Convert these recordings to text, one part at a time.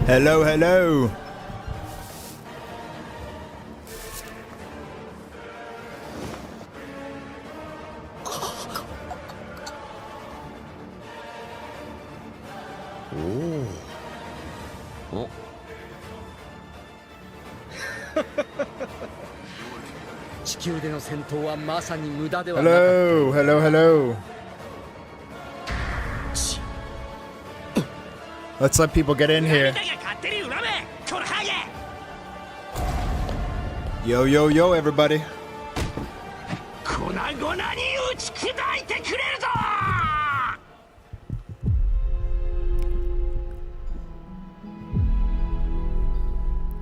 Hello, hello. Oh. Hello, hello, hello. Let's let people get in here. Yo, yo, yo, everybody.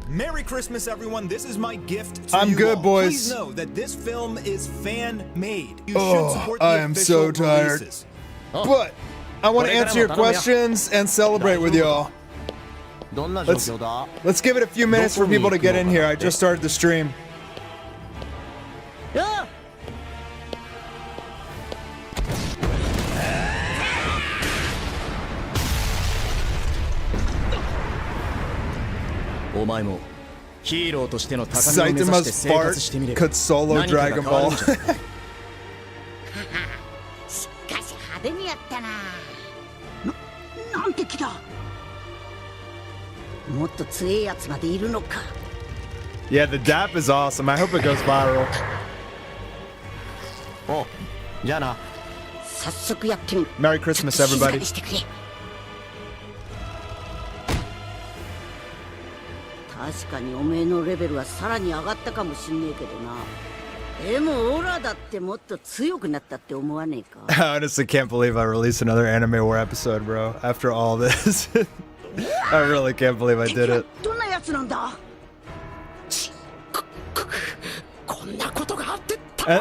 Merry Christmas, everyone. This is my gift to I'm you good, all. boys. Please know that this film is fan-made. You Oh, should support the I am so official tired. releases. But I want to answer your questions and celebrate with y'all. Let's give it a few minutes for people to get in here. I just started the stream. Saitama's fart could solo Dragon Ball. しかし派手にやったな。なんて気だ。もっと強いやつまでいるのか。Yeah, the DAP is awesome. I hope it goes viral. じゃあな。早速やってみる。 Merry Christmas, everybody. 静かにしてくれ。確かにおめえのレベルはさらに上がったかもしんねえけどな。でもオラだってもっと強くなったって思わねえか。 I honestly can't believe I released another Anime War episode, bro. After all this. I really can't believe I did it. どんなやつなんだ。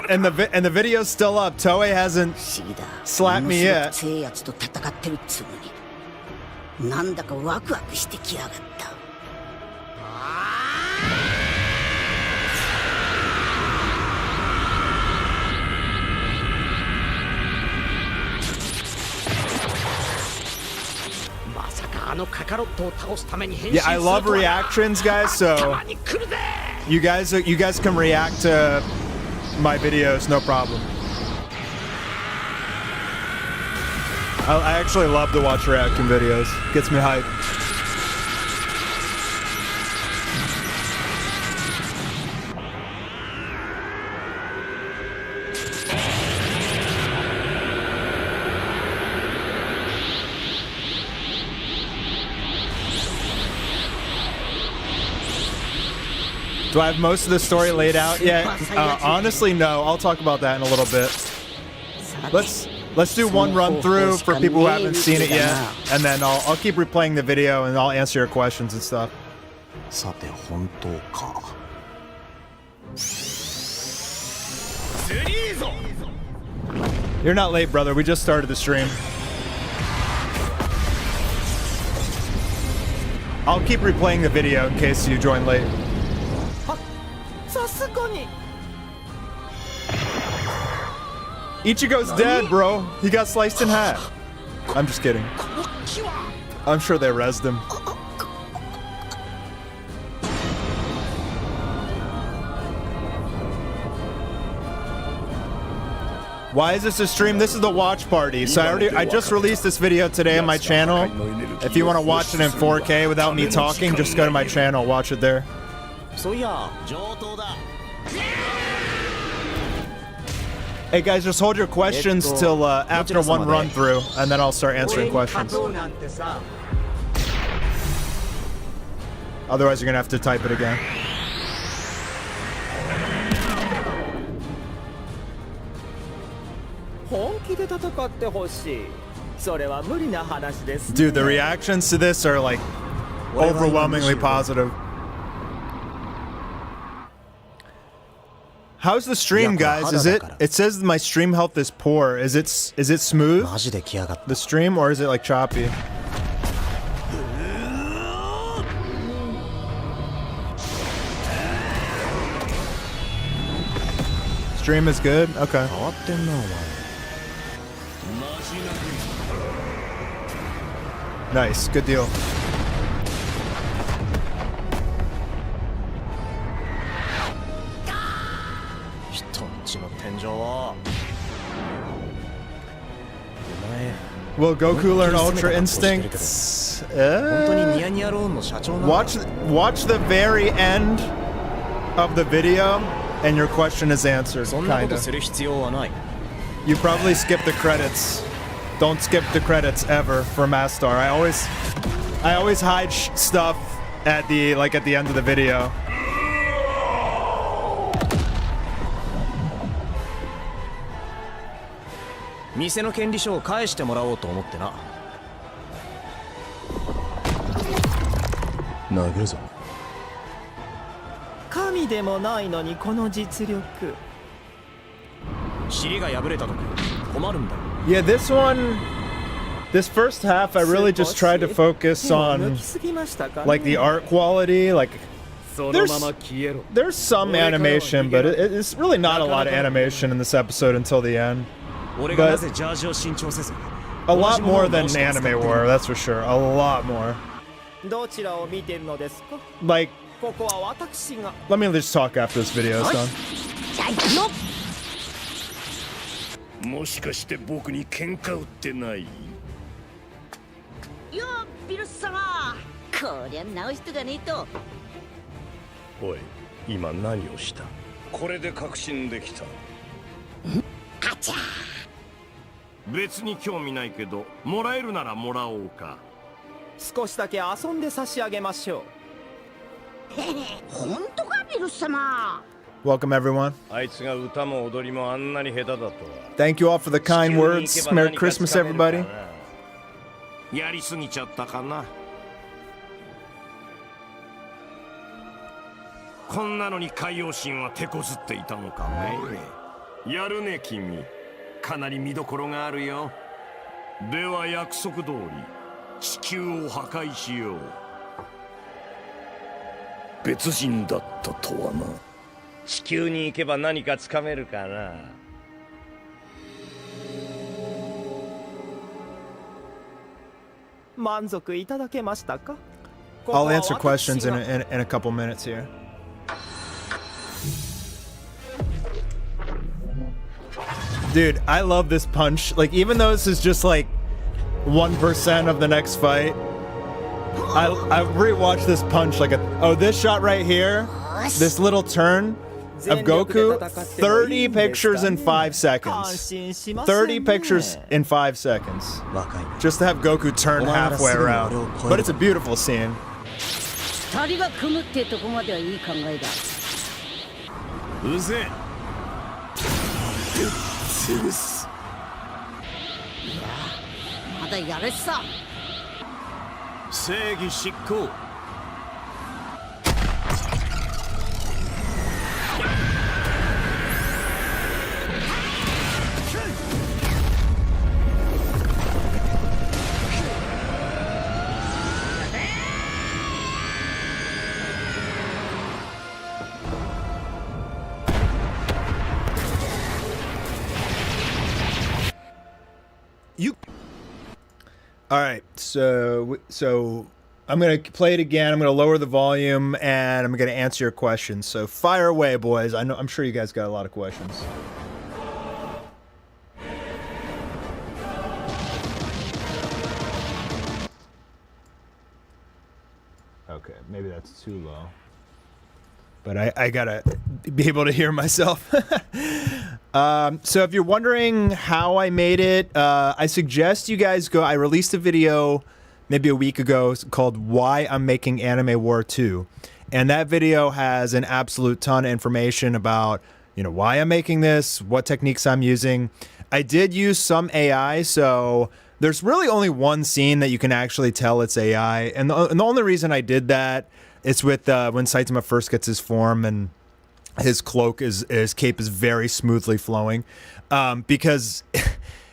And the video's still up. Toei hasn't 不思議だ。 slapped me もの yet. すごく強いやつと戦ってるっつうのに。なんだかワクワクしてきやがった。 Yeah, I love reactions, guys. So you guys can react to my videos, no problem. I actually love to watch reaction videos. Gets me hyped. Do I have most of the story laid out yet? Honestly, no. I'll talk about that in a little bit. Let's do one run through for people who haven't seen it yet, and then I'll keep replaying the video and I'll answer your questions and stuff. さて本当か。 You're not late, brother. We just started the stream. I'll keep replaying the video in case you join late. Ichigo's dead, bro. He got sliced in half. I'm just kidding. I'm sure they rezzed him. Why is this a stream? This is the watch party. So I just released this video today on my channel. If you want to watch it in 4K without me talking, just go to my channel, watch it there. そういや上等だ。 Hey guys, just hold your questions till after one run through, and then I'll start answering questions. Otherwise, you're gonna have to type it again. Dude, the reactions to this are like overwhelmingly positive. How's the stream, guys? Is it? It says my stream health is poor. Is it smooth? マジで来やがった。 The stream, or is it like choppy? Stream is good? Okay. 変わってんなお前。 Nice. Good deal. Will Goku learn Ultra 本 Instincts? 当にニヤニヤローンの社長なの？ Watch the very end of the video, and your question is answered. そんなこと Kinda. する必要はない。 You probably skip the credits. Don't skip the credits ever for Mastar. I always hide stuff at the end of the video. 店の権利書を返してもらおうと思ってな。投げるぞ。神でもないのにこの実力。尻が破れた時困るんだよ。 Yeah, this first half I really just tried to focus 手を抜 on きすぎましたかね like the art quality. Like そのまま消えろ。 there's some animation, but it's really not a lot of animation in this episode until the end. 俺がなぜジャージを新調せず。 A lot more than Anime War, that's for sure. A lot more. どちらを見てるのですか？ Like, ここは私が。 let me just talk after this video is done. じゃあ行くよ。もしかして僕に喧嘩売ってない？よっビルス様、こりゃ直しとかねえと。おい、今何をした？これで確信できた。あちゃ別に興味ないけど、もらえるならもらおうか。少しだけ遊んで差し上げましょう。本当かビルス様。 Welcome, everyone. あいつが歌も踊りもあんなに下手だとは。 Thank you all for the kind words. Merry Christmas, everybody. やりすぎちゃったかな。こんなのに海洋神は手こずっていたのかね。やるね君。かなり見どころがあるよ。では約束通り地球を破壊しよう。別人だったとはな。地球に行けば何かつかめるかな。満足いただけましたか？ I'll answer questions in a couple minutes here. Dude, I love this punch. Like, even though this is just like 1% of the next fight, I rewatched this punch like this shot right here, this little turn of Goku, 30 pictures in 5 seconds. 30 pictures in 5 seconds. 若いな。 Just to have Goku turn halfway around. But it's a beautiful scene. 二人が組むってとこまではいい考えだ。うぜえ。まだやれっさ。正義執行。All right, so I'm gonna play it again. I'm gonna lower the volume and I'm gonna answer your questions. So fire away, boys. I'm sure you guys got a lot of questions. Okay, maybe that's too low. But I gotta be able to hear myself. So if you're wondering how I made it, I suggest you guys go. I released a video maybe a week ago called Why I'm Making Anime War 2. And that video has an absolute ton of information about, why I'm making this, what techniques I'm using. I did use some AI, so there's really only one scene that you can actually tell it's AI. And the only reason I did that is with when Saitama first gets his form and his cloak his cape is very smoothly flowing. Because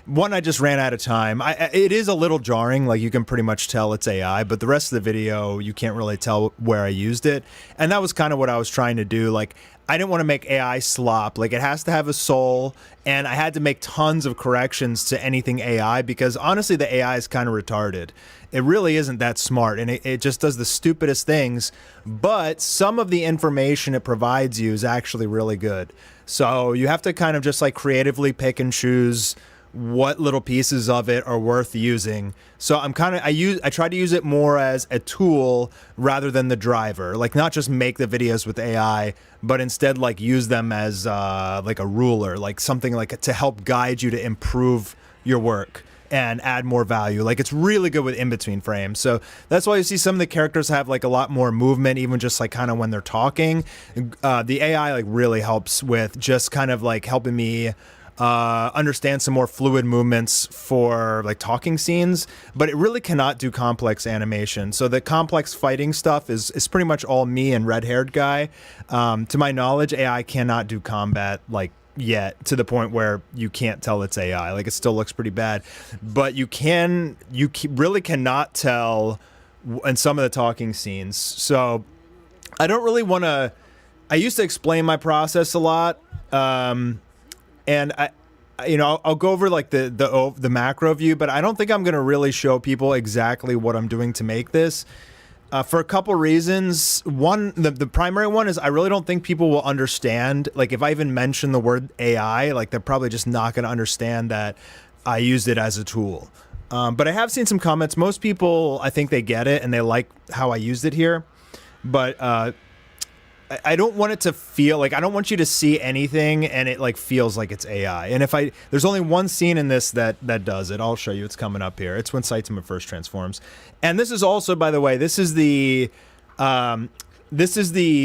one, I just ran out of time. It is a little jarring, like you can pretty much tell it's AI, but the rest of the video, you can't really tell where I used it. And that was kind of what I was trying to do. Like, I didn't want to make AI slop. Like, it has to have a soul, and I had to make tons of corrections to anything AI because honestly, the AI is kind of retarded. It really isn't that smart, and it just does the stupidest things, but some of the information it provides you is actually really good. So you have to kind of just like creatively pick and choose what little pieces of it are worth using. So I try to use it more as a tool rather than the driver. Like, not just make the videos with AI, but instead like use them as like a ruler, like something like to help guide you to improve your work and add more value. Like, it's really good with in-between frames. So that's why you see some of the characters have like a lot more movement, even just like kind of when they're talking. The AI like really helps with just kind of like helping me understand some more fluid movements for like talking scenes, but it really cannot do complex animation. So the complex fighting stuff is pretty much all me and red-haired guy. To my knowledge, AI cannot do combat like yet, to the point where you can't tell it's AI. Like, it still looks pretty bad, but you really cannot tell in some of the talking scenes. So I don't really want to. I used to explain my process a lot, and I'll go over like the macro view, but I don't think I'm going to really show people exactly what I'm doing to make this. For a couple reasons. One, the primary one is I really don't think people will understand. Like, if I even mention the word AI, like, they're probably just not going to understand that I used it as a tool. But I have seen some comments. Most people, I think they get it and they like how I used it here. But I don't want it to feel like, I don't want you to see anything and it like feels like it's AI. And there's only one scene in this that does it. I'll show you. It's coming up here. It's when Saitama first transforms. And this is also, by the way, this is the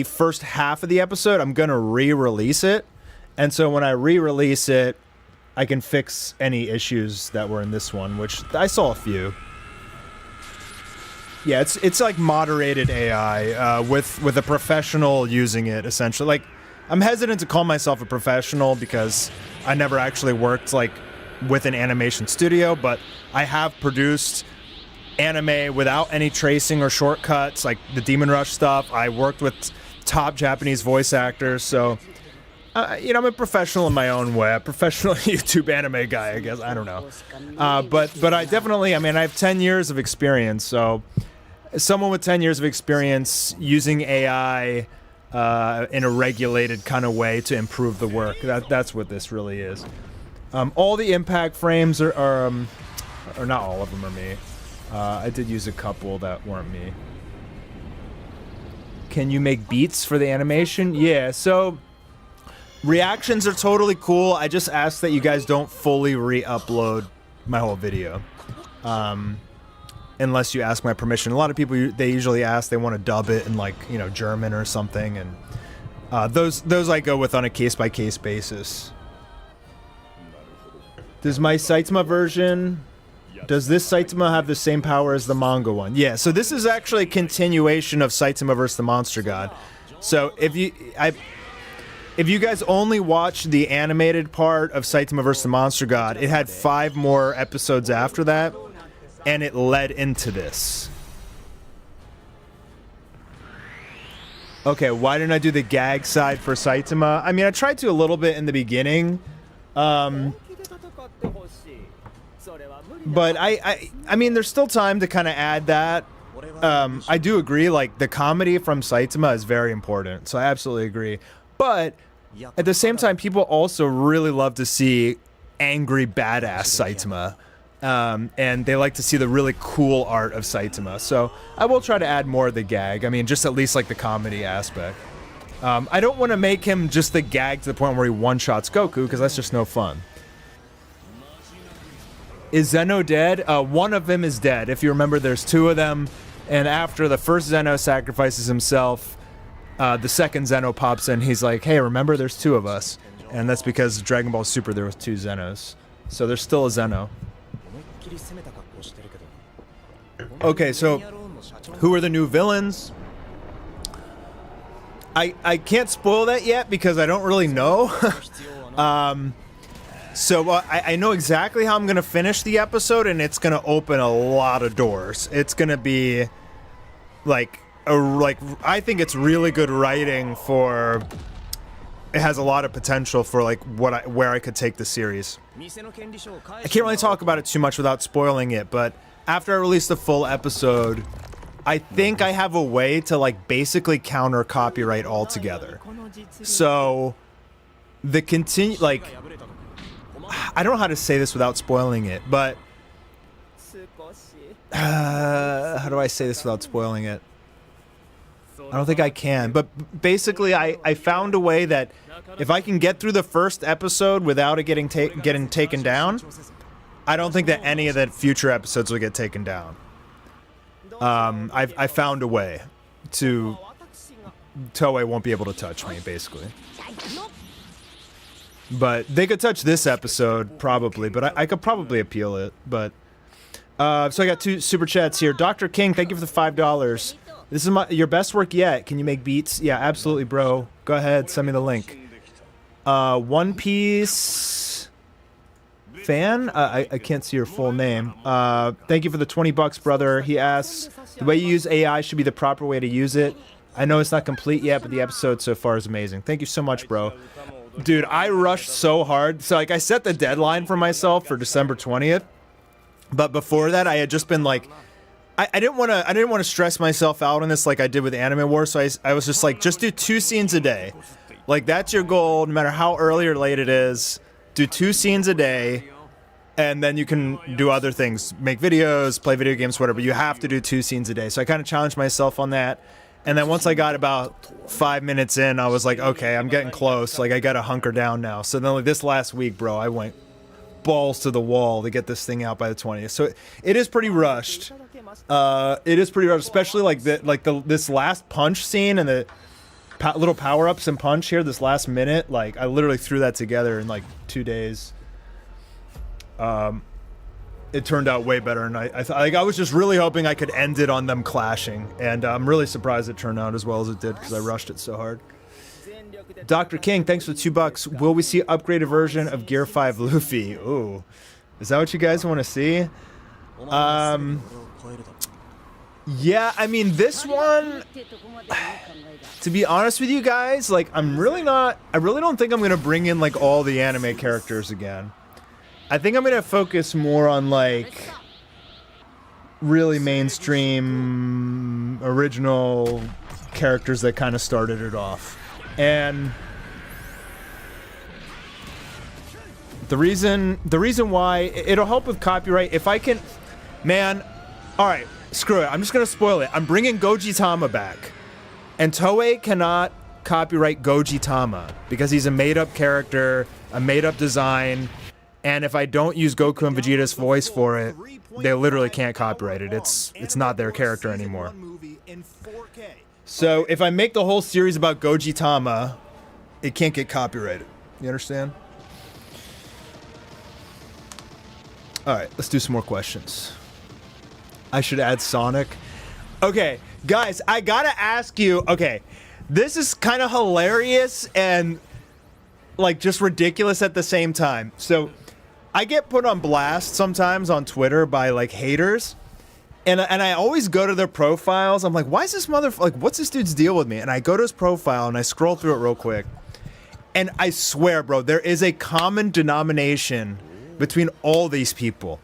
first half of the episode. I'm going to re-release it. And so when I re-release it, I can fix any issues that were in this one, which I saw a few. Yeah, it's like moderated AI with a professional using it, essentially. Like, I'm hesitant to call myself a professional because I never actually worked like with an animation studio, but I have produced anime without any tracing or shortcuts, like the Demon Rush stuff. I worked with top Japanese voice actors, so I'm a professional in my own way, a professional YouTube anime guy, I guess. I don't know, but I definitely, I have 10 years of experience, so someone with 10 years of experience using AI in a regulated kind of way to improve the work. That's what this really is. All the impact frames are not all of them are me. I did use a couple that weren't me. Can you make beats for the animation? Yeah, so reactions are totally cool. I just ask that you guys don't fully re-upload my whole video. Unless you ask my permission. A lot of people, they usually ask, they want to dub it in like, German or something, and those I go with on a case-by-case basis. Does my Saitama version, does this Saitama have the same power as the manga one? Yeah, so this is actually a continuation of Saitama vs. the Monster God. So if you guys only watch the animated part of Saitama vs. the Monster God, it had 5 more episodes after that, and it led into this. Okay, why didn't I do the gag side for Saitama? I tried to a little bit in the beginning. But there's still time to kind of add that. I do agree, like, the comedy from Saitama is very important, so I absolutely agree. But at the same time, people also really love to see angry, badass Saitama. And they like to see the really cool art of Saitama. So I will try to add more of the gag. Just at least like the comedy aspect. I don't want to make him just the gag to the point where he one-shots Goku, because that's just no fun. Is Zeno dead? One of them is dead. If you remember, there's 2 of them. And after the first Zeno sacrifices himself, the second Zeno pops in. He's like, hey, remember, there's 2 of us. And that's because Dragon Ball Super, there was 2 Zenos. So there's still a Zeno. Okay, so who are the new villains? I can't spoil that yet because I don't really know. So I know exactly how I'm going to finish the episode, and it's going to open a lot of doors. It's going to be like I think it's really good writing for. It has a lot of potential for like where I could take the series. I can't really talk about it too much without spoiling it, but after I release the full episode, I think I have a way to like basically counter copyright altogether. So the I don't know how to say this without spoiling it, but 少し how do I say this without spoiling it? I don't think I can, but basically I found a way that if I can get through the first episode without it getting taken down, I don't think that any of the future episodes will get taken down. I found a way to Toei won't be able to touch me, basically. But they could touch this episode, probably, but I could probably appeal it, but... so I got 2 super chats here. Dr. King, thank you for the $5. This is your best work yet. Can you make beats? Yeah, absolutely, bro. Go ahead, send me the link. One Piece fan? I can't see your full name. Thank you for the $20, brother. He asks, the way you use AI should be the proper way to use it. I know it's not complete yet, but the episode so far is amazing. Thank you so much, bro. Dude, I rushed so hard. So, like, I set the deadline for myself for December 20th. But before that, I had just been like, I didn't want to stress myself out on this like I did with Anime Wars. So I was just like, just do 2 scenes a day. Like, that's your goal, no matter how early or late it is. Do 2 scenes a day, and then you can do other things, make videos, play video games, whatever. You have to do 2 scenes a day. So I kind of challenged myself on that. And then once I got about 5 minutes in, I was like, okay, I'm getting close. Like, I got to hunker down now. So then like, this last week, bro, I went balls to the wall to get this thing out by the 20th. So it is pretty rushed. It is pretty rushed, especially like this last punch scene and the little power-ups and punch here, this last minute. Like, I literally threw that together in like 2 days. It turned out way better, and I was just really hoping I could end it on them clashing, and I'm really surprised it turned out as well as it did because I rushed it so hard. Dr. King, thanks for the $2. Will we see an upgraded version of Gear 5 Luffy? Ooh, is that what you guys want to see? Yeah, I mean, this one, to be honest with you guys, like, I really don't think I'm gonna bring in like all the anime characters again. I think I'm gonna focus more on like really mainstream original characters that kind of started it off. And the reason why it'll help with copyright if I can, man, all right, screw it. I'm just gonna spoil it. I'm bringing Goji Tama back, and Toei cannot copyright Goji Tama because he's a made-up character, a made-up design. And if I don't use Goku and Vegeta's voice for it, they literally can't copyright it. It's not their character anymore. So if I make the whole series about Goji Tama, it can't get copyrighted. You understand? Alright, let's do some more questions. I should add Sonic. Okay, guys, I gotta ask you, okay, this is kind of hilarious and like just ridiculous at the same time. So I get put on blast sometimes on Twitter by like haters, and I always go to their profiles. I'm like, why is this like, what's this dude's deal with me? And I go to his profile and I scroll through it real quick, and I swear, bro, there is a common denomination between all these people.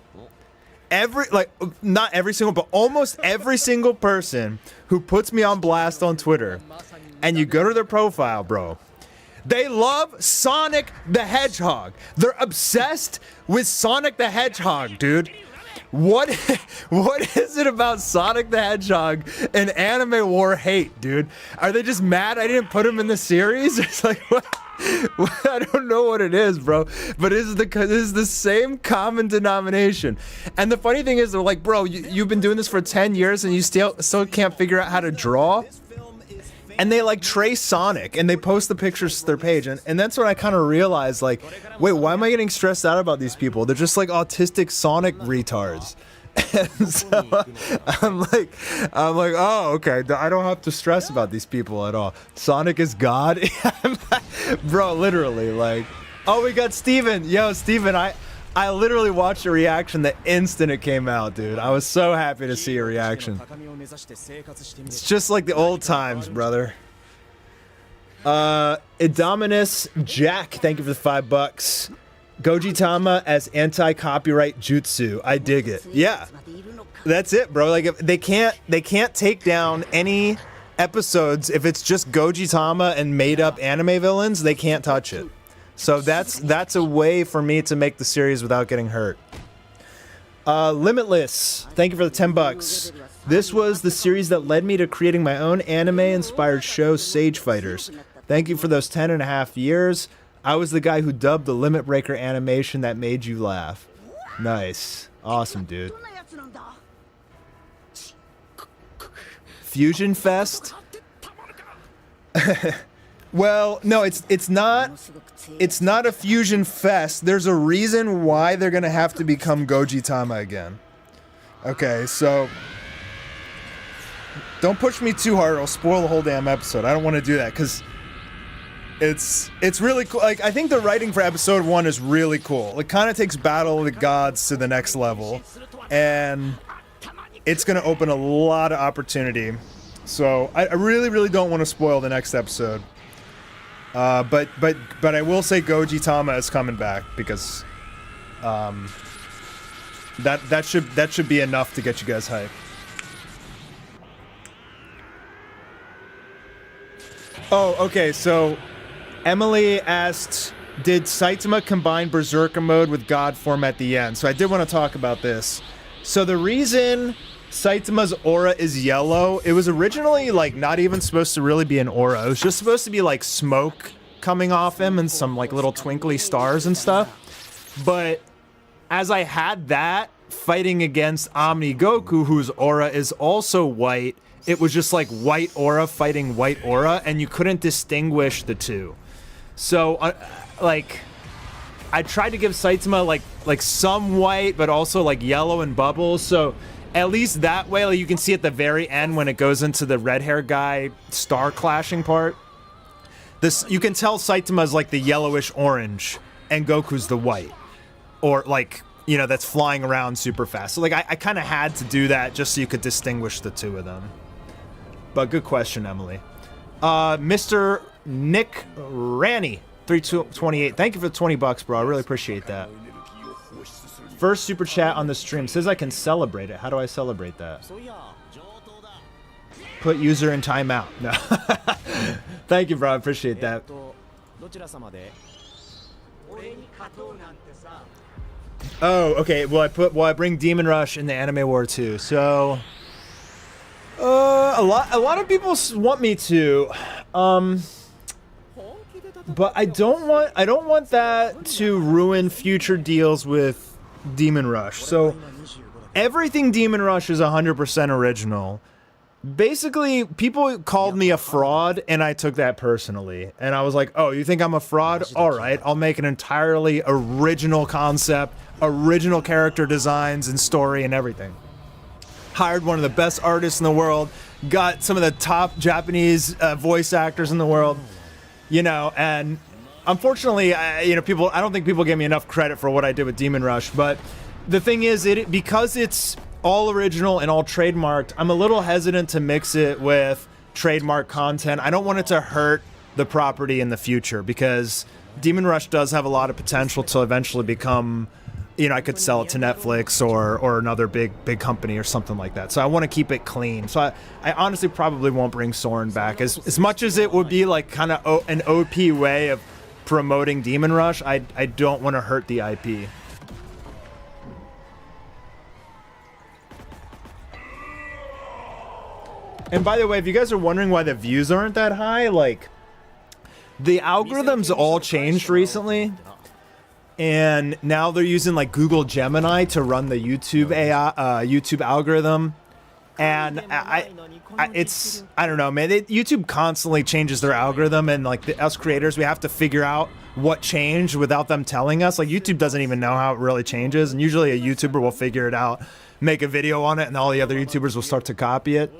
Not every single, but almost every single person who puts me on blast on Twitter, and you go to their profile, bro, they love Sonic the Hedgehog. They're obsessed with Sonic the Hedgehog, dude. What is it about Sonic the Hedgehog and Anime War hate, dude? Are they just mad I didn't put him in the series? It's like, what? I don't know what it is, bro. But this is the same common denomination. And the funny thing is, they're like, bro, you've been doing this for 10 years and you still can't figure out how to draw? And they like trace Sonic and they post the pictures to their page, and that's when I kind of realized, like, wait, why am I getting stressed out about these people? They're just like autistic Sonic retards. And so I'm like, oh, okay, I don't have to stress about these people at all. Sonic is God. Bro, literally, like, oh, we got Steven. Yo, Steven, I literally watched your reaction the instant it came out, dude. I was so happy to see your reaction. It's just like the old times, brother. Idominus Jack, thank you for the $5. Goji Tama as anti-copyright jutsu. I dig it. Yeah, that's it, bro. Like, if they can't take down any episodes if it's just Goji Tama and made-up anime villains. They can't touch it. So that's a way for me to make the series without getting hurt. Limitless, thank you for the 10 bucks. This was the series that led me to creating my own anime-inspired show, Sage Fighters. Thank you for those 10.5 years. I was the guy who dubbed the Limit Breaker animation that made you laugh. Nice. Awesome, dude. Fusion Fest? Well, no, it's not a Fusion Fest. There's a reason why they're gonna have to become Gogitama again. Okay, so don't push me too hard, it'll spoil the whole damn episode. I don't want to do that because it's really cool. Like, I think the writing for episode 1 is really cool. It kind of takes Battle of the Gods to the next level, and it's gonna open a lot of opportunity. So I really, really don't want to spoil the next episode. But I will say Gogitama is coming back because that should be enough to get you guys hyped. Oh, okay, so Emily asked, did Saitama combine Berserker mode with God form at the end? So I did want to talk about this. So the reason Saitama's aura is yellow, it was originally like not even supposed to really be an aura. It was just supposed to be like smoke coming off him and some like little twinkly stars and stuff. But as I had that fighting against Omni Goku, whose aura is also white, it was just like white aura fighting white aura, and you couldn't distinguish the two. So like I tried to give Saitama like some white but also like yellow and bubbles, so at least that way, like, you can see at the very end when it goes into the red hair guy star clashing part, this you can tell Saitama's like the yellowish orange and Goku's the white, or like, you know, that's flying around super fast. So like I kind of had to do that just so you could distinguish the two of them. But good question, Emily. Mr. Nick Ranny 328, thank you for the 20 bucks, bro. I really appreciate that. First super chat on the stream. Says I can celebrate it. How do I celebrate that? Put user in timeout. No. Thank you, bro. I appreciate that. Oh, okay. Will I bring Demon Rush in the Anime War 2? So a lot of people want me to. But I don't want that to ruin future deals with Demon Rush. So everything Demon Rush is 100% original. Basically, people called me a fraud, and I took that personally. And I was like, oh, you think I'm a fraud? All right, I'll make an entirely original concept, original character designs and story and everything. Hired one of the best artists in the world, got some of the top Japanese voice actors in the world, you know, and unfortunately, you know, I don't think people give me enough credit for what I did with Demon Rush, but the thing is, because it's all original and all trademarked, I'm a little hesitant to mix it with trademark content. I don't want it to hurt the property in the future, because Demon Rush does have a lot of potential to eventually become, you know, I could sell it to Netflix or another big company or something like that. So I want to keep it clean. So I honestly probably won't bring Soren back. As much as it would be like kind of an OP way of promoting Demon Rush, I don't want to hurt the IP. And by the way, if you guys are wondering why the views aren't that high, like, the algorithms all changed recently, and now they're using like Google Gemini to run the YouTube YouTube algorithm, and I don't know, man. YouTube constantly changes their algorithm, and like us creators, we have to figure out what changed without them telling us. Like, YouTube doesn't even know how it really changes, and usually a YouTuber will figure it out, make a video on it, and all the other YouTubers will start to copy it.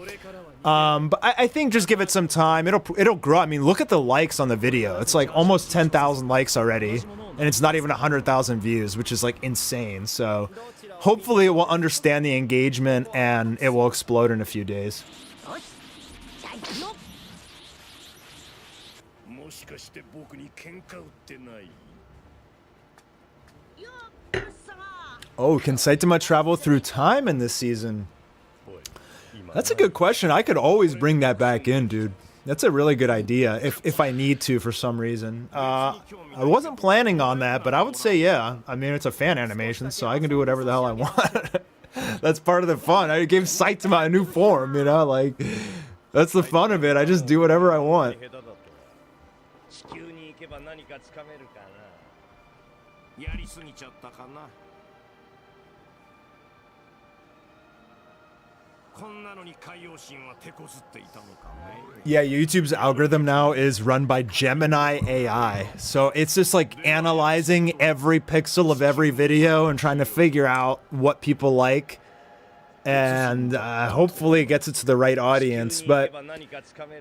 But I think just give it some time. It'll grow. I mean, look at the likes on the video. It's like almost 10,000 likes already, and it's not even 100,000 views, which is like insane. So hopefully it will understand the engagement and it will explode in a few days. Oh, can Saitama travel through time in this season? That's a good question. I could always bring that back in, dude. That's a really good idea. If I need to for some reason. I wasn't planning on that, but I would say yeah. I mean, it's a fan animation, so I can do whatever the hell I want. That's part of the fun. I gave Saitama a new form, you know, like that's the fun of it. I just do whatever I want. 地球に行けば何かつかめるかな。やりすぎちゃったかな。こんなのに海洋神は手こずっていたのかね。Yeah, YouTube's algorithm now is run by Gemini AI. So it's just like analyzing every pixel of every video and trying to figure out what people like. And hopefully it gets it to the right audience. But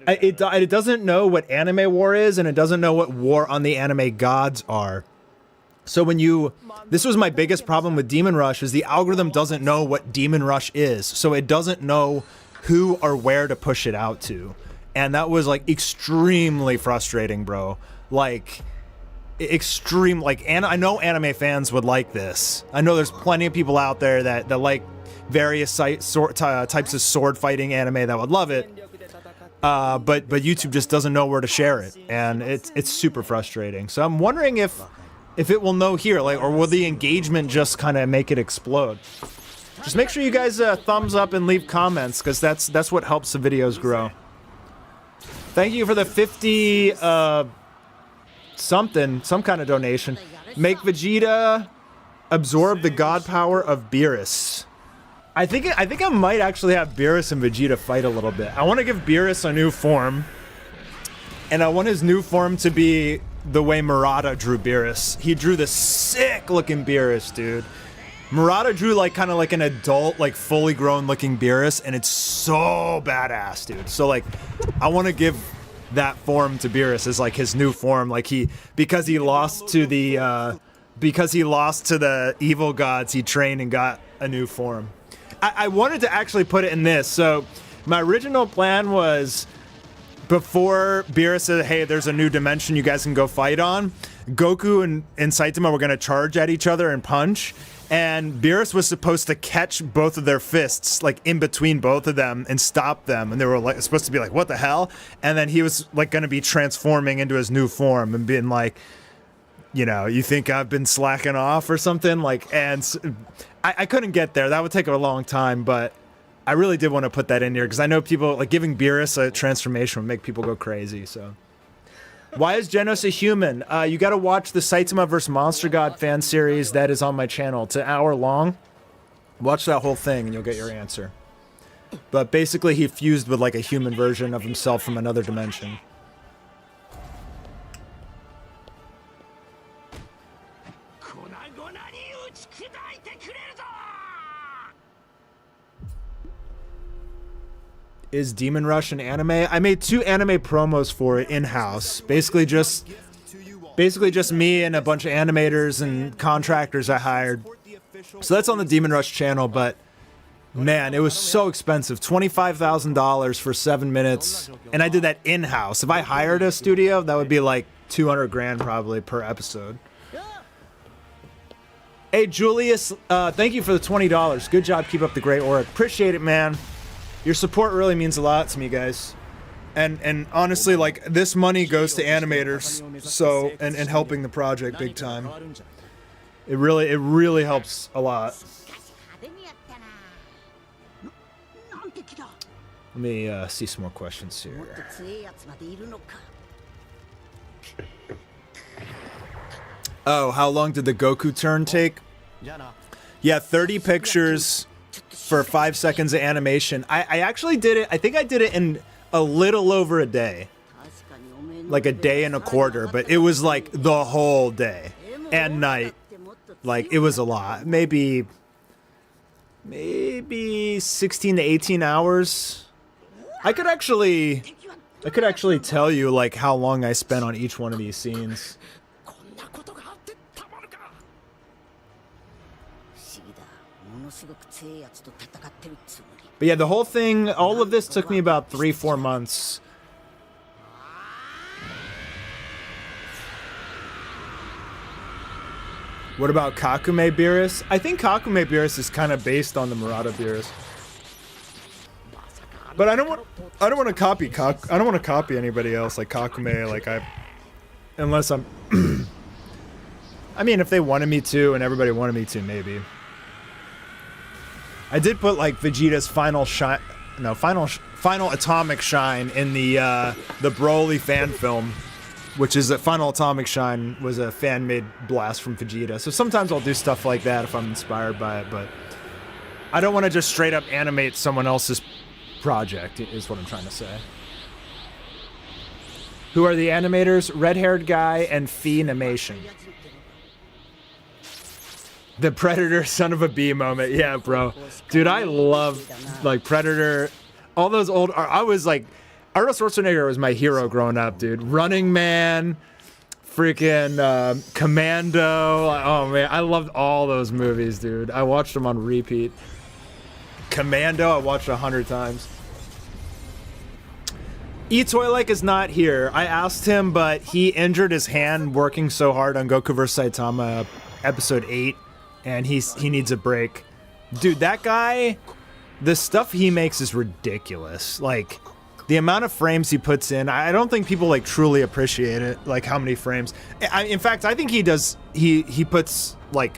it doesn't know what anime war is, and it doesn't know what war on the anime gods are. So when you... This was my biggest problem with Demon Rush, is the algorithm doesn't know what Demon Rush is. So it doesn't know who or where to push it out to. And that was like extremely frustrating, bro. Like... extreme, like, and I know anime fans would like this. I know there's plenty of people out there that like various types of sword fighting anime that would love it, but YouTube just doesn't know where to share it, and it's super frustrating. So I'm wondering if it will know here, like, or will the engagement just kind of make it explode? Just make sure you guys thumbs up and leave comments, because that's what helps the videos grow. Thank you for the 50 some kind of donation. Make Vegeta absorb the god power of Beerus. I think I might actually have Beerus and Vegeta fight a little bit. I want to give Beerus a new form, and I want his new form to be the way Murata drew Beerus. He drew the sick looking Beerus, dude. Murata drew like kind of like an adult, like fully grown looking Beerus, and it's so badass, dude. So like, I want to give that form to Beerus as like his new form, like because he lost to the evil gods, he trained and got a new form. I wanted to actually put it in this. So my original plan was, before Beerus said, hey, there's a new dimension you guys can go fight on, Goku and Saitama were going to charge at each other and punch, and Beerus was supposed to catch both of their fists, like in between both of them, and stop them, and they were like supposed to be like, what the hell? And then he was like going to be transforming into his new form and being like, you know, you think I've been slacking off or something? Like, and I couldn't get there. That would take a long time, but I really did want to put that in here because I know people, like, giving Beerus a transformation would make people go crazy, so. Why is Genos a human? You gotta watch the Saitama vs. Monster God fan series that is on my channel. It's an hour long. Watch that whole thing and you'll get your answer. But basically he fused with like a human version of himself from another dimension. Is Demon Rush an anime? I made 2 anime promos for it in-house. Basically just me and a bunch of animators and contractors I hired. So that's on the Demon Rush channel, but man, it was so expensive. $25,000 for 7 minutes. And I did that in-house. If I hired a studio, that would be like 200 grand probably per episode. Hey, Julius, thank you for the $20. Good job. Keep up the great work. Appreciate it, man. Your support really means a lot to me, guys. And honestly, like, this money goes to animators, so, and helping the project big time. It really helps a lot. Let me see some more questions here. Oh, how long did the Goku turn take? Yeah, 30 pictures for 5 seconds of animation. I actually did it, I think I did it in a little over a day. Like a day and a quarter, but it was like the whole day and night. Like, it was a lot. Maybe 16 to 18 hours. I could actually tell you like how long I spent on each one of these scenes. But yeah, the whole thing, all of this took me about 3-4 months. What about Kakume Beerus? I think Kakume Beerus is kind of based on the Murata Beerus. But I don't want to copy I don't want to copy anybody else like Kakume. Like unless I'm. I mean, if they wanted me to, and everybody wanted me to, maybe. I did put like Vegeta's final atomic shine in the Broly fan film, which is that Final Atomic Shine was a fan-made blast from Vegeta. So sometimes I'll do stuff like that if I'm inspired by it, but I don't want to just straight up animate someone else's project, is what I'm trying to say. Who are the animators? Red-haired guy and Fee-Nimation. The Predator son of a bee moment. Yeah, bro. Dude, I love, like, Predator. All those old... I was, like... Arnold Schwarzenegger was my hero growing up, dude. Running Man, freaking Commando. Oh, man. I loved all those movies, dude. I watched them on repeat. Commando, I watched 100 times. Itoy is not here. I asked him, but he injured his hand working so hard on Goku vs. Saitama episode 8, and he needs a break. Dude, that guy, the stuff he makes is ridiculous. Like, the amount of frames he puts in, I don't think people like truly appreciate it, like how many frames. In fact, I think he puts like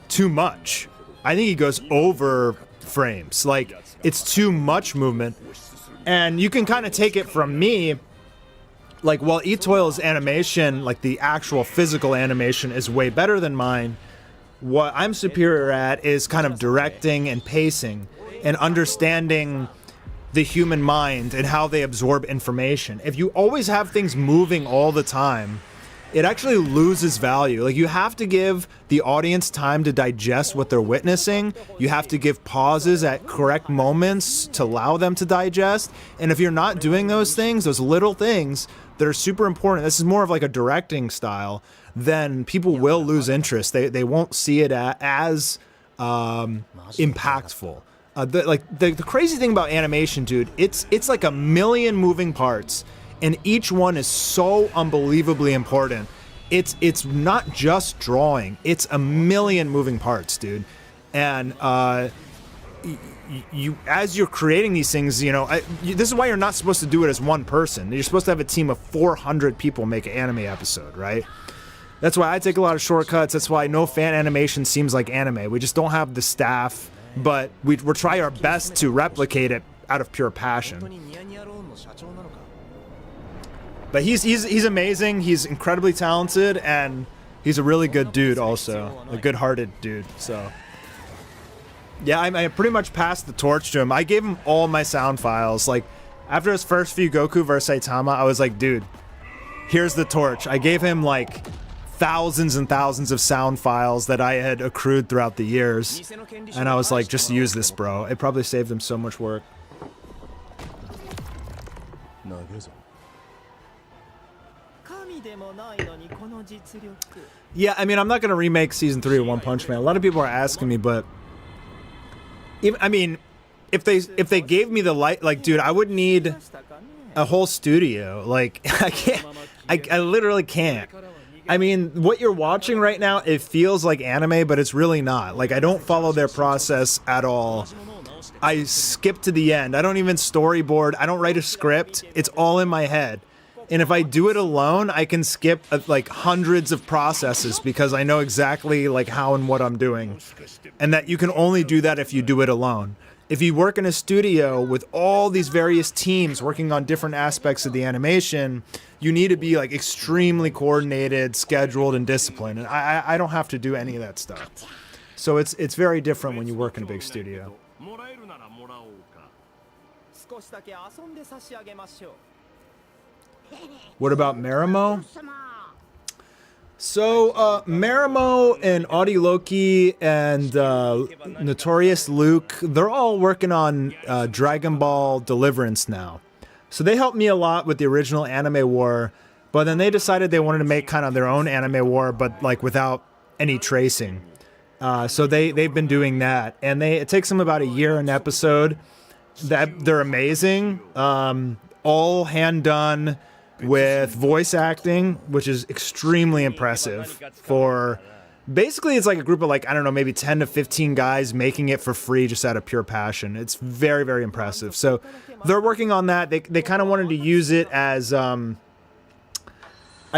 too much. I think he goes over frames. Like, it's too much movement. And you can kind of take it from me, like, while Itoil's animation, like the actual physical animation, is way better than mine, what I'm superior at is kind of directing and pacing and understanding the human mind and how they absorb information. If you always have things moving all the time, it actually loses value. Like, you have to give the audience time to digest what they're witnessing. You have to give pauses at correct moments to allow them to digest. And if you're not doing those things, those little things that are super important, this is more of like a directing style, then people will lose interest. They won't see it as impactful. The crazy thing about animation, dude, it's like a million moving parts, and each one is so unbelievably important. It's not just drawing; it's a million moving parts, dude. And you as you're creating these things, this is why you're not supposed to do it as one person. You're supposed to have a team of 400 people make an anime episode, right? That's why I take a lot of shortcuts. That's why no fan animation seems like anime. We just don't have the staff. But we're trying our best to replicate it out of pure passion. But he's amazing. He's incredibly talented, and he's a really good dude also. A good-hearted dude, so... Yeah, I pretty much passed the torch to him. I gave him all my sound files. Like, after his first few Goku vs. Saitama, I was like, dude, here's the torch. I gave him, like, thousands and thousands of sound files that I had accrued throughout the years, and I was like, just use this, bro. It probably saved him so much work. Yeah, I mean, I'm not gonna remake season 3 of One Punch Man. A lot of people are asking me, but if they gave me the light, like, dude, I would need a whole studio. Like, I can't. I literally can't. I mean, what you're watching right now, it feels like anime, but it's really not. Like, I don't follow their process at all. I skip to the end. I don't even storyboard. I don't write a script. It's all in my head. And if I do it alone, I can skip like hundreds of processes because I know exactly like how and what I'm doing. And that you can only do that if you do it alone. If you work in a studio with all these various teams working on different aspects of the animation, you need to be like extremely coordinated, scheduled, and disciplined. And I don't have to do any of that stuff. So it's very different when you work in a big studio. What about Marimo? So, Marimo and Audi Loki and Notorious Luke, they're all working on Dragon Ball Deliverance now. So they helped me a lot with the original Anime War, but then they decided they wanted to make kind of their own Anime War, but like without any tracing. So they've been doing that, and it takes them about a year an episode. They're amazing, all hand done, with voice acting, which is extremely impressive for basically it's like a group of like, I don't know, maybe 10 to 15 guys making it for free just out of pure passion. It's very, very impressive. So they're working on that. They kind of wanted to use it as, I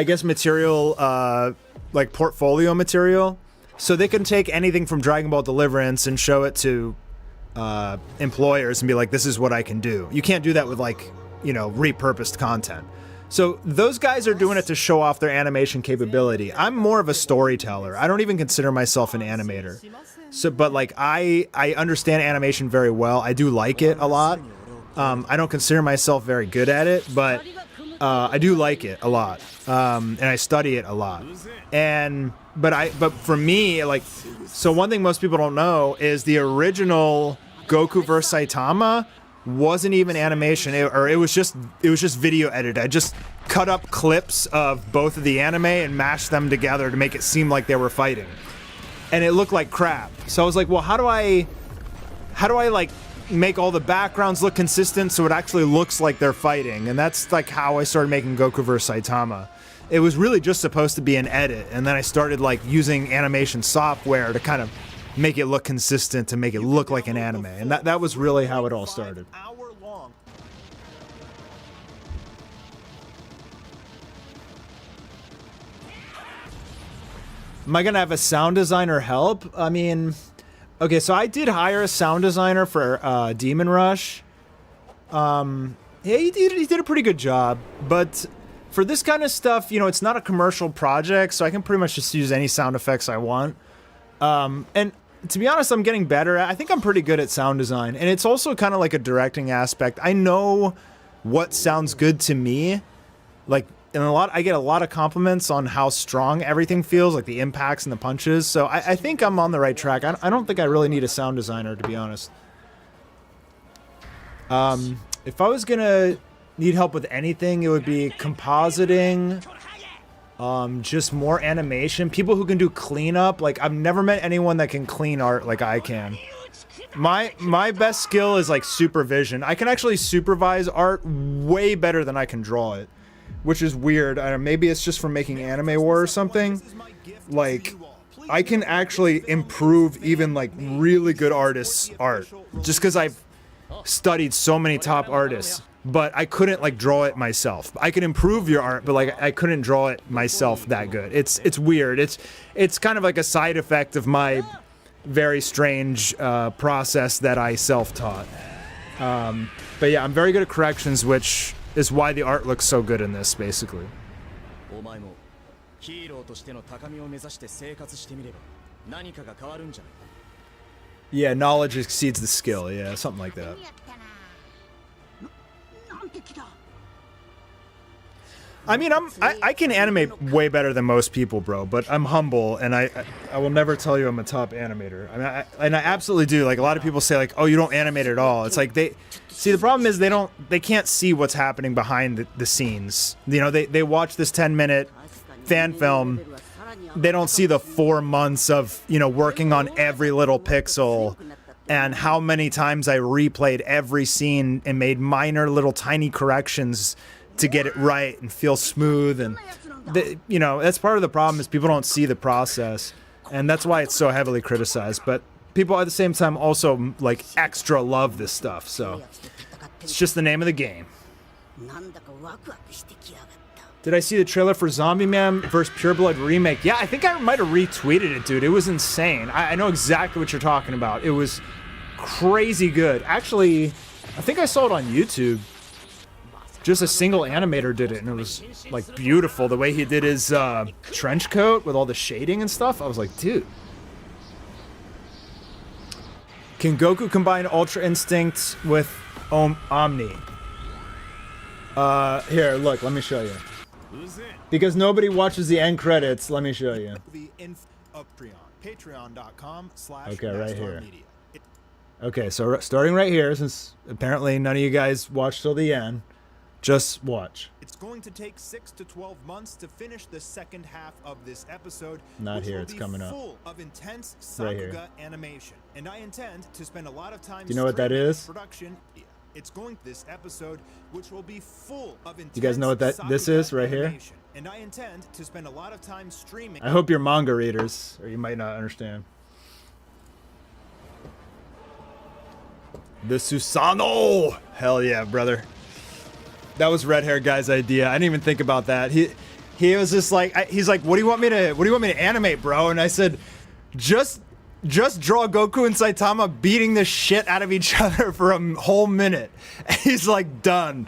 guess, material, like portfolio material. So they can take anything from Dragon Ball Deliverance and show it to employers and be like, this is what I can do. You can't do that with like, you know, repurposed content. So those guys are doing it to show off their animation capability. I'm more of a storyteller. I don't even consider myself an animator. So, but like I understand animation very well. I do like it a lot. I don't consider myself very good at it, but I do like it a lot. And I study it a lot. But for me, like, so one thing most people don't know is the original Goku vs Saitama wasn't even animation, it was just video edited. I just cut up clips of both of the anime and mashed them together to make it seem like they were fighting, and it looked like crap. So I was like, well, how do I like make all the backgrounds look consistent so it actually looks like they're fighting? And that's like how I started making Goku vs Saitama. It was really just supposed to be an edit, and then I started like using animation software to kind of make it look consistent, to make it look like an anime. And that was really how it all started. Am I gonna have a sound designer help? I mean, okay, so I did hire a sound designer for Demon Rush. Yeah, he did a pretty good job, but for this kind of stuff, you know, it's not a commercial project, so I can pretty much just use any sound effects I want. And to be honest, I'm getting better. I think I'm pretty good at sound design, and it's also kind of like a directing aspect. I know what sounds good to me, like, and I get a lot of compliments on how strong everything feels, like the impacts and the punches. So I think I'm on the right track. I don't think I really need a sound designer, to be honest. If I was gonna need help with anything, it would be compositing. Just more animation. People who can do cleanup. Like, I've never met anyone that can clean art like I can. My best skill is like supervision. I can actually supervise art way better than I can draw it, which is weird. I don't know, maybe it's just from making Anime War or something. Like, I can actually improve even like really good artists' art just because I've studied so many top artists. But I couldn't like draw it myself. I could improve your art, but like I couldn't draw it myself that good. It's weird. It's kind of like a side effect of my very strange process that I self-taught. But yeah, I'm very good at corrections, which is why the art looks so good in this, basically. Yeah, knowledge exceeds the skill. Yeah, something like that. I mean, I can animate way better than most people, bro, but I'm humble, and I will never tell you I'm a top animator. I mean, I absolutely do. Like, a lot of people say, like, oh, you don't animate at all. It's like see, the problem is they can't see what's happening behind the scenes. You know, they watch this 10-minute fan film. They don't see the 4 months of, you know, working on every little pixel and how many times I replayed every scene and made minor little tiny corrections to get it right and feel smooth. And you know, that's part of the problem, is people don't see the process, and that's why it's so heavily criticized. But people at the same time also like extra love this stuff, so it's just the name of the game. Did I see the trailer for Zombie Man vs. Pure Blood remake? Yeah, I think I might have retweeted it, dude. It was insane. I know exactly what you're talking about. It was crazy good. Actually, I think I saw it on YouTube. Just a single animator did it, and it was like beautiful. The way he did his trench coat with all the shading and stuff, I was like, dude. Can Goku combine Ultra Instinct with Omni? Here, look, let me show you. Because nobody watches the end credits, let me show you. Okay, right here. Okay, so starting right here, since apparently none of you guys watched till the end, just watch. It's going to take 6 to 12 months to finish the second half of this episode. Not here, it's coming up. Full of intense right here. Animation, and I intend to spend a lot of time. Do you know what that is? Production. It's going this episode, which will be full of intense. You guys know what this is right here? and I intend to spend a lot of time streaming. I hope you're manga readers, or you might not understand. The Susanoo! Hell yeah, brother. That was red hair guy's idea. I didn't even think about that. He was just like, he's like, what do you want me to animate, bro? And I said, just draw Goku and Saitama beating the shit out of each other for a whole minute. And he's like, done.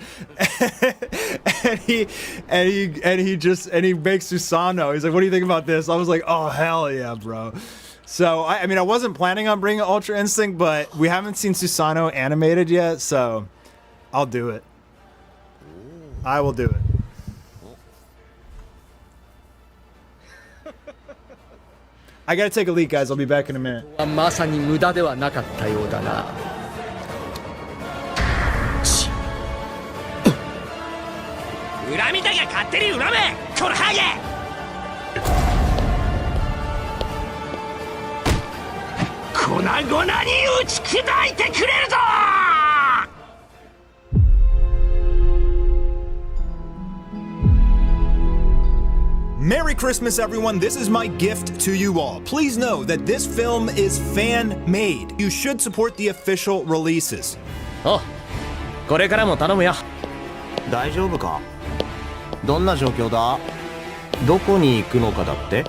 and he makes Susanoo. He's like, what do you think about this? I was like, oh hell yeah, bro. So I mean, I wasn't planning on bringing Ultra Instinct, but we haven't seen Susanoo animated yet, so I'll do it. I will do it. I gotta take a leak, guys. I'll be back in a minute. まさに無駄ではなかったようだな。恨みたきゃ勝手に恨めコラハゲ粉々に打ち砕いてくれるぞ Merry Christmas, everyone. This is my gift to you all. Please know that this film is fan-made. You should support the official releases. おこれからも頼むよ大丈夫かどんな状況だどこに行くのかだってよ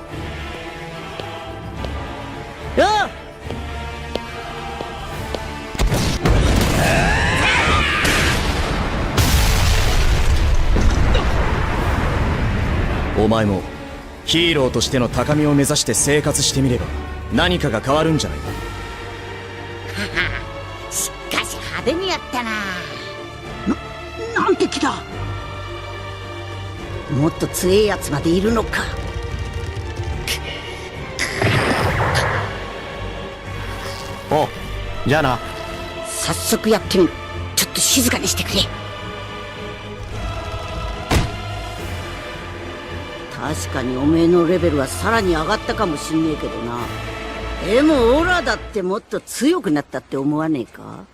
お前もヒーローとしての高みを目指して生活してみれば何かが変わるんじゃないかしかし派手にやったな。なんて気だ。もっと強えやつまでいるのか。おじゃあな早速やってみる。ちょっと静かにしてくれ。確かにおめえのレベルはさらに上がったかもしんねえけどな。でもオラだってもっと強くなったって思わねえか。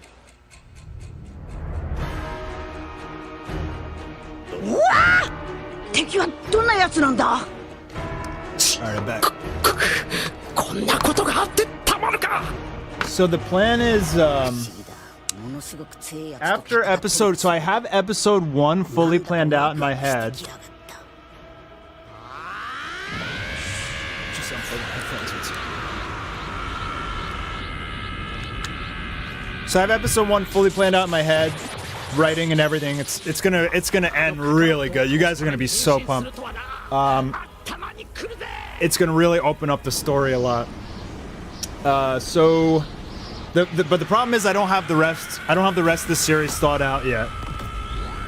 うわあ！敵はどんなやつなんだ。 Alright, I'm back. こんなことがあってたまるか So the plan is, ものすごく強えやつと after episode, so I have episode 1 fully planned out in my head. So I have episode 1 fully planned out in my head, writing and everything. It's gonna end really good. You guys are gonna be so pumped. It's gonna really open up the story a lot. So, but the problem is I don't have the rest. I don't have the rest of the series thought out yet.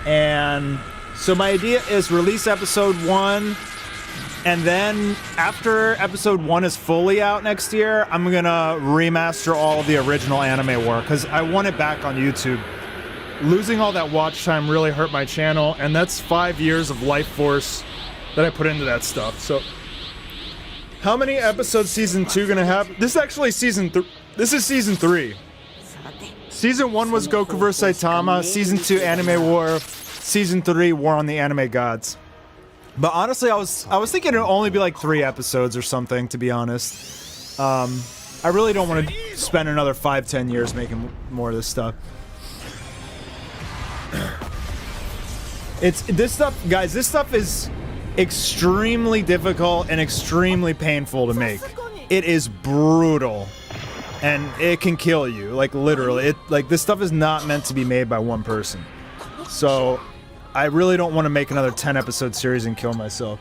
And so my idea is release episode 1. And then, after episode 1 is fully out next year, I'm gonna remaster all of the original anime work, because I want it back on YouTube. Losing all that watch time really hurt my channel, and that's 5 years of life force that I put into that stuff. So, how many episodes season 2 gonna have? This is actually this is season 3. Season 1 was Goku vs. Saitama, season 2 Anime War, season 3 War on the Anime Gods. But honestly, I was thinking it'd only be like 3 episodes or something, to be honest. I really don't want to spend another 5-10 years making more of this stuff. This stuff is extremely difficult and extremely painful to make. It is brutal. And it can kill you, like literally. This stuff is not meant to be made by one person. So I really don't want to make another 10 episode series and kill myself.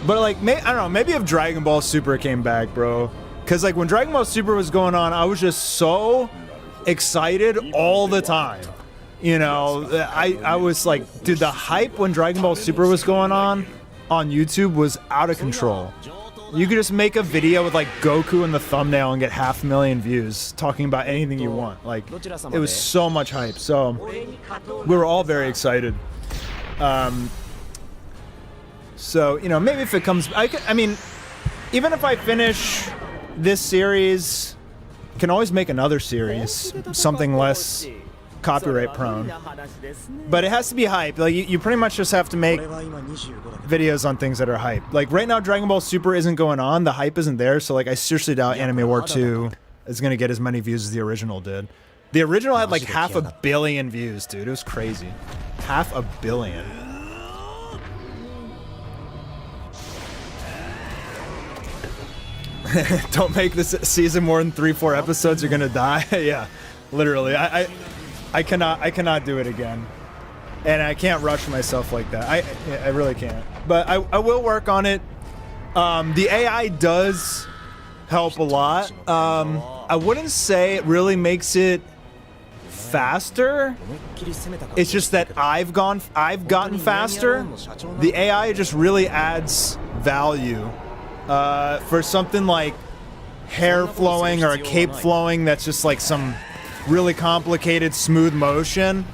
But like, I don't know, maybe if Dragon Ball Super came back, bro. Because like when Dragon Ball Super was going on, I was just so excited all the time. You know, I was like, dude, the hype when Dragon Ball Super was going on YouTube was out of control. You could just make a video with like Goku in the thumbnail and get 500,000 views talking about anything you want. Like, it was so much hype. So we were all very excited. So, you know, maybe if it comes, I mean, even if I finish this series, I can always make another series, something less copyright prone. But it has to be hype. Like you pretty much just have to make videos on things that are hype. Like right now, Dragon Ball Super isn't going on. The hype isn't there. So like I seriously doubt Anime War 2 is gonna get as many views as the original did. The original had like 500 million views, dude. It was crazy. 500 million. Don't make this season more than 3-4 episodes. You're gonna die. Yeah, literally. I cannot do it again, and I can't rush myself like that. I really can't. But I will work on it. The AI does help a lot. I wouldn't say it really makes it faster. It's just that I've gotten faster. The AI just really adds value. For something like hair flowing or a cape flowing that's just like some really complicated smooth motion,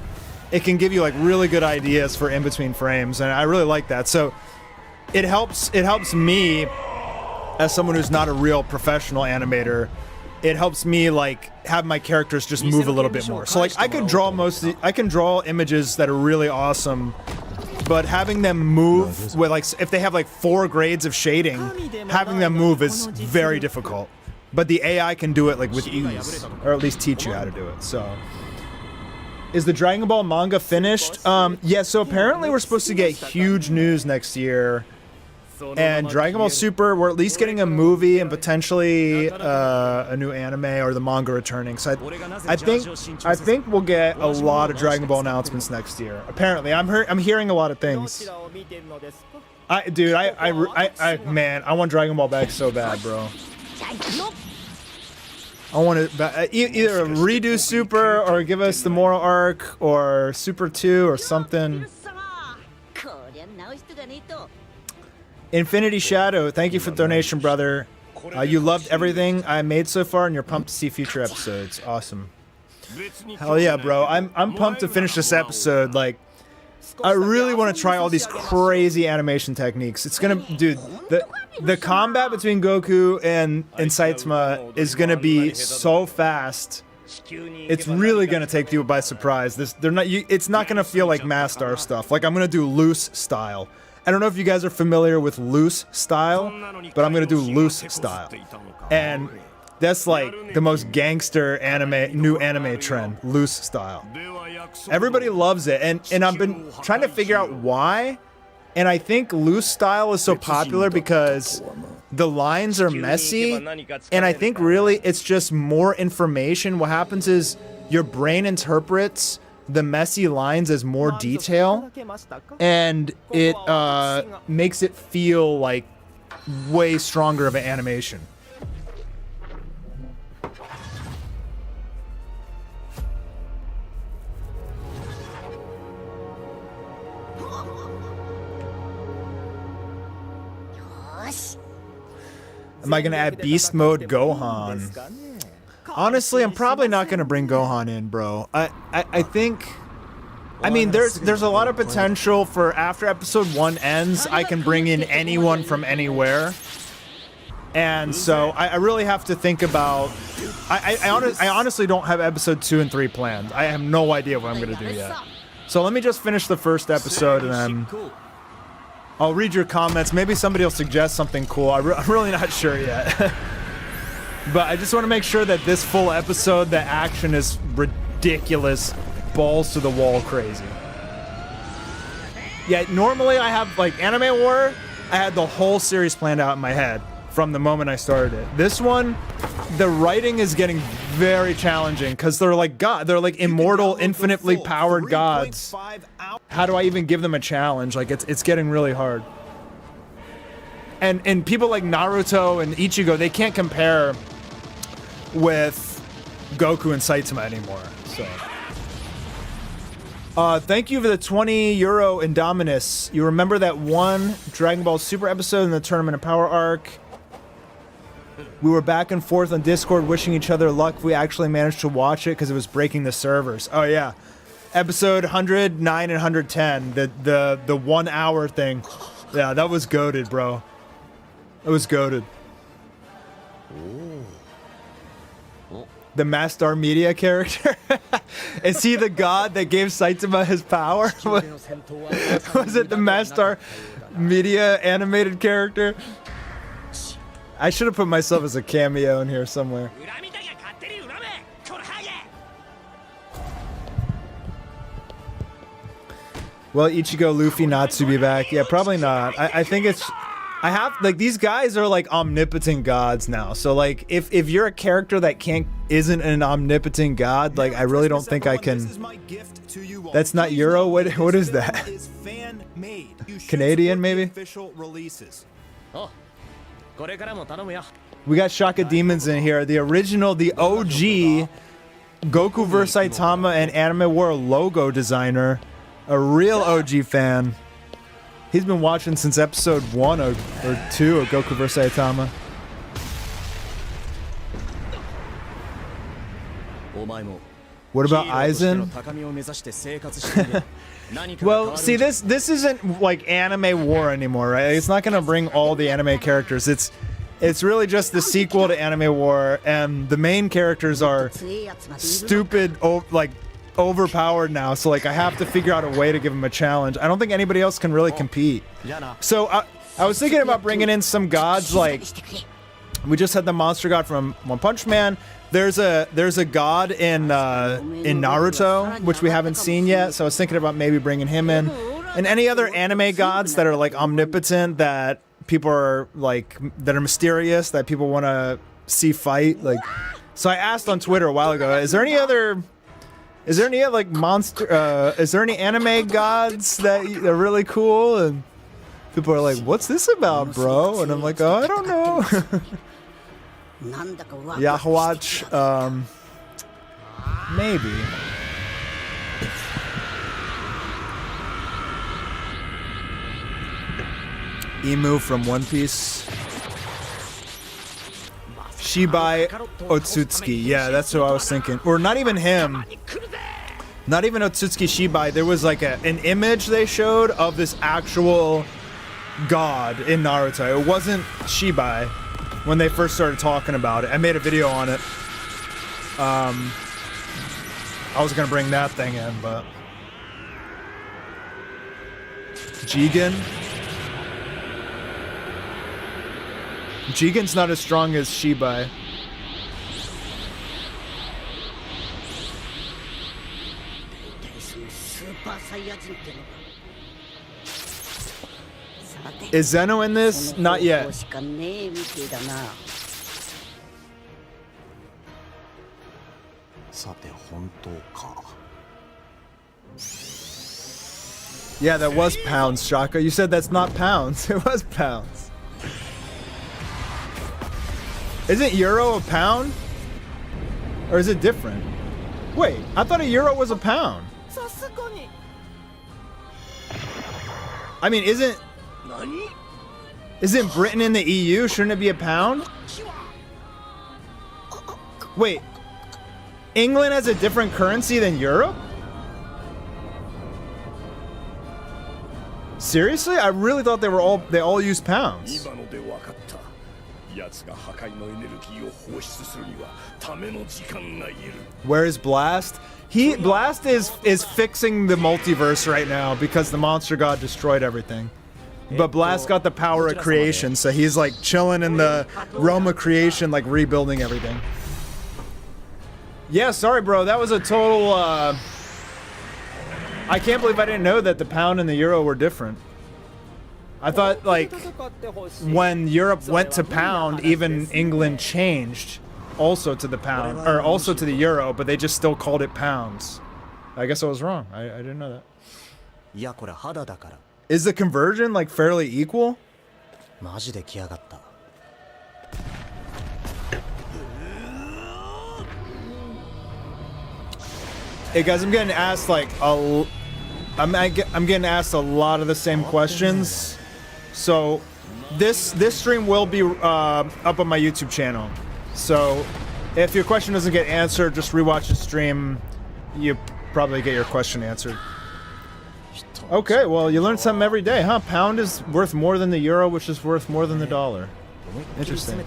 it can give you like really good ideas for in between frames, and I really like that. So it helps me as someone who's not a real professional animator. It helps me like have my characters just move a little bit more. So like I can draw images that are really awesome, but having them move with like, if they have like 4 grades of shading, having them move is very difficult. But the AI can do it like with ease, or at least teach you how to do it. So, is the Dragon Ball manga finished? Yeah. So apparently we're supposed to get huge news next year, and Dragon Ball Super, we're at least getting a movie and potentially a new anime or the manga returning. So I think we'll get a lot of Dragon Ball announcements next year. Apparently, I'm hearing a lot of things. Man, I want Dragon Ball back so bad, bro. I want to either redo Super or give us the Moral Arc or Super 2 or something. Infinity Shadow, thank you for the donation, brother. You loved everything I made so far, and you're pumped to see future episodes. Awesome. Hell yeah, bro. I'm pumped to finish this episode. Like, I really want to try all these crazy animation techniques. It's gonna, dude. The combat between Goku and Saitama is gonna be so fast. It's really gonna take people by surprise. It's not gonna feel like Mastar stuff. Like I'm gonna do loose style. I don't know if you guys are familiar with loose style, but I'm gonna do loose style. And that's like the most gangster new anime trend, loose style. Everybody loves it, and I've been trying to figure out why. And I think loose style is so popular because the lines are messy, and I think really it's just more information. What happens is your brain interprets the messy lines as more detail, and it makes it feel like way stronger of an animation. Am I gonna add Beast Mode Gohan? Honestly, I'm probably not gonna bring Gohan in, bro. I think, I mean, there's a lot of potential for after episode 1 ends, I can bring in anyone from anywhere. And so I really have to think about, I honestly don't have episode 2 and 3 planned. I have no idea what I'm gonna do yet. So let me just finish the first episode and then I'll read your comments. Maybe somebody will suggest something cool. I'm really not sure yet. But I just want to make sure that this full episode, the action is ridiculous, balls to the wall crazy. Yeah, normally I have, like, Anime War, I had the whole series planned out in my head from the moment I started it. This one, the writing is getting very challenging because they're like they're like immortal, infinitely powered gods. How do I even give them a challenge? Like, it's getting really hard. And people like Naruto and Ichigo, they can't compare with Goku and Saitama anymore. So, thank you for the 20 euro Indominus. You remember that one Dragon Ball Super episode in the Tournament of Power arc? We were back and forth on Discord wishing each other luck. We actually managed to watch it because it was breaking the servers. Oh yeah, episode 109 and 110, the 1 hour thing. Yeah, that was goated, bro. It was goated. The Mastar Media character? Is he the god that gave Saitama his power? Was it the Mastar Media animated character? I should have put myself as a cameo in here somewhere. Well, Ichigo, Luffy, Natsu be back? Yeah, probably not. I think it's... I have... Like, these guys are, like, omnipotent gods now. So, like, if you're a character that isn't an omnipotent god, like, I really don't think I can... That's not Euro? What is that? Canadian, maybe? We got Shaka Demons in here. The original, the OG Goku vs. Saitama and Anime War logo designer. A real OG fan. He's been watching since episode 1 or 2 of Goku vs. Saitama. What about Aizen? Well, see, this isn't like Anime War anymore, right? It's not gonna bring all the anime characters. It's really just the sequel to Anime War, and the main characters are stupid, overpowered now. So like, I have to figure out a way to give them a challenge. I don't think anybody else can really compete. So I was thinking about bringing in some gods. Like, we just had the monster god from One Punch Man. There's a god in Naruto, which we haven't seen yet, so I was thinking about maybe bringing him in. And any other anime gods that are like omnipotent, that people are like, that are mysterious, that people want to see fight. Like, so I asked on Twitter a while ago, is there any like monster, is there any anime gods that are really cool? And people are like, what's this about, bro? And I'm like, oh, I don't know. Yahwach, maybe. Emu from One Piece. Shibai Otsutsuki. Yeah, that's what I was thinking. Or not even him. Not even Otsutsuki Shibai. There was like an image they showed of this actual god in Naruto. It wasn't Shibai when they first started talking about it. I made a video on it. I was gonna bring that thing in, but... Jigen? Jigen's not as strong as Shibai. Is Zeno in this? Not yet. Yeah, that was pounds, Shaka. You said that's not pounds. It was pounds. Isn't euro a pound? Or is it different? Wait, I thought a euro was a pound. I mean, isn't Britain in the EU? Shouldn't it be a pound? Wait, England has a different currency than Europe? Seriously? I really thought they all use pounds. Where is Blast? Blast is fixing the multiverse right now because the monster god destroyed everything. But Blast got the power of creation, so he's like chilling in the realm of creation, like rebuilding everything. Yeah, sorry bro, that was a total I can't believe I didn't know that the pound and the euro were different. I thought, like, when Europe went to pound, even England changed also to the pound, or also to the euro, but they just still called it pounds. I guess I was wrong. I didn't know that. Is the conversion, like, fairly equal? Hey guys, I'm getting asked like I'm getting asked a lot of the same questions. So this stream will be up on my YouTube channel. So if your question doesn't get answered, just rewatch the stream. You probably get your question answered. Okay, well you learn something every day, huh? Pound is worth more than the euro, which is worth more than the dollar. Interesting.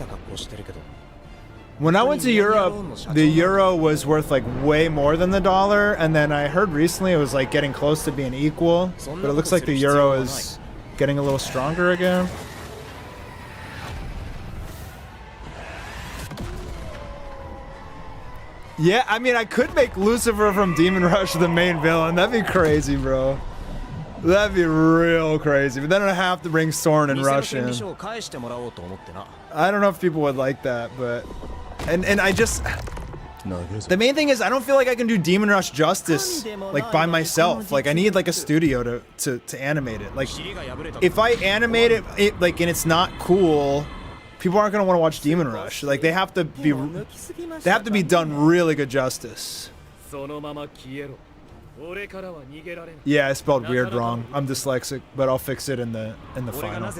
When I went to Europe, the euro was worth like way more than the dollar, and then I heard recently it was like getting close to being equal, but it looks like the euro is getting a little stronger again. Yeah, I mean, I could make Lucifer from Demon Rush the main villain. That'd be crazy, bro. That'd be real crazy. But then I'd have to bring Soren and Rush in. I don't know if people would like that, but... And I just... The main thing is, I don't feel like I can do Demon Rush justice, like, by myself. Like, I need, like, a studio to animate it. Like, if I animate it, like, and it's not cool, people aren't gonna want to watch Demon Rush. Like, they have to be done really good justice. Yeah, I spelled weird wrong. I'm dyslexic, but I'll fix it in the final.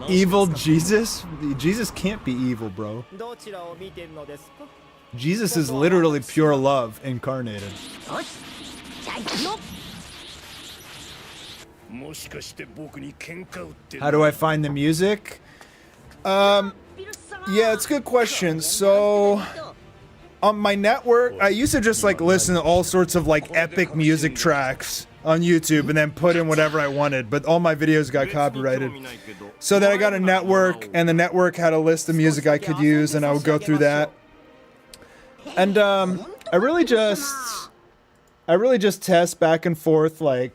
Evil Jesus? Jesus can't be evil, bro. Jesus is literally pure love incarnated. How do I find the music? Yeah, it's a good question. So, on my network, I used to just like listen to all sorts of like epic music tracks on YouTube and then put in whatever I wanted, but all my videos got copyrighted. So then I got a network, and the network had a list of music I could use, and I would go through that. And I really just test back and forth, like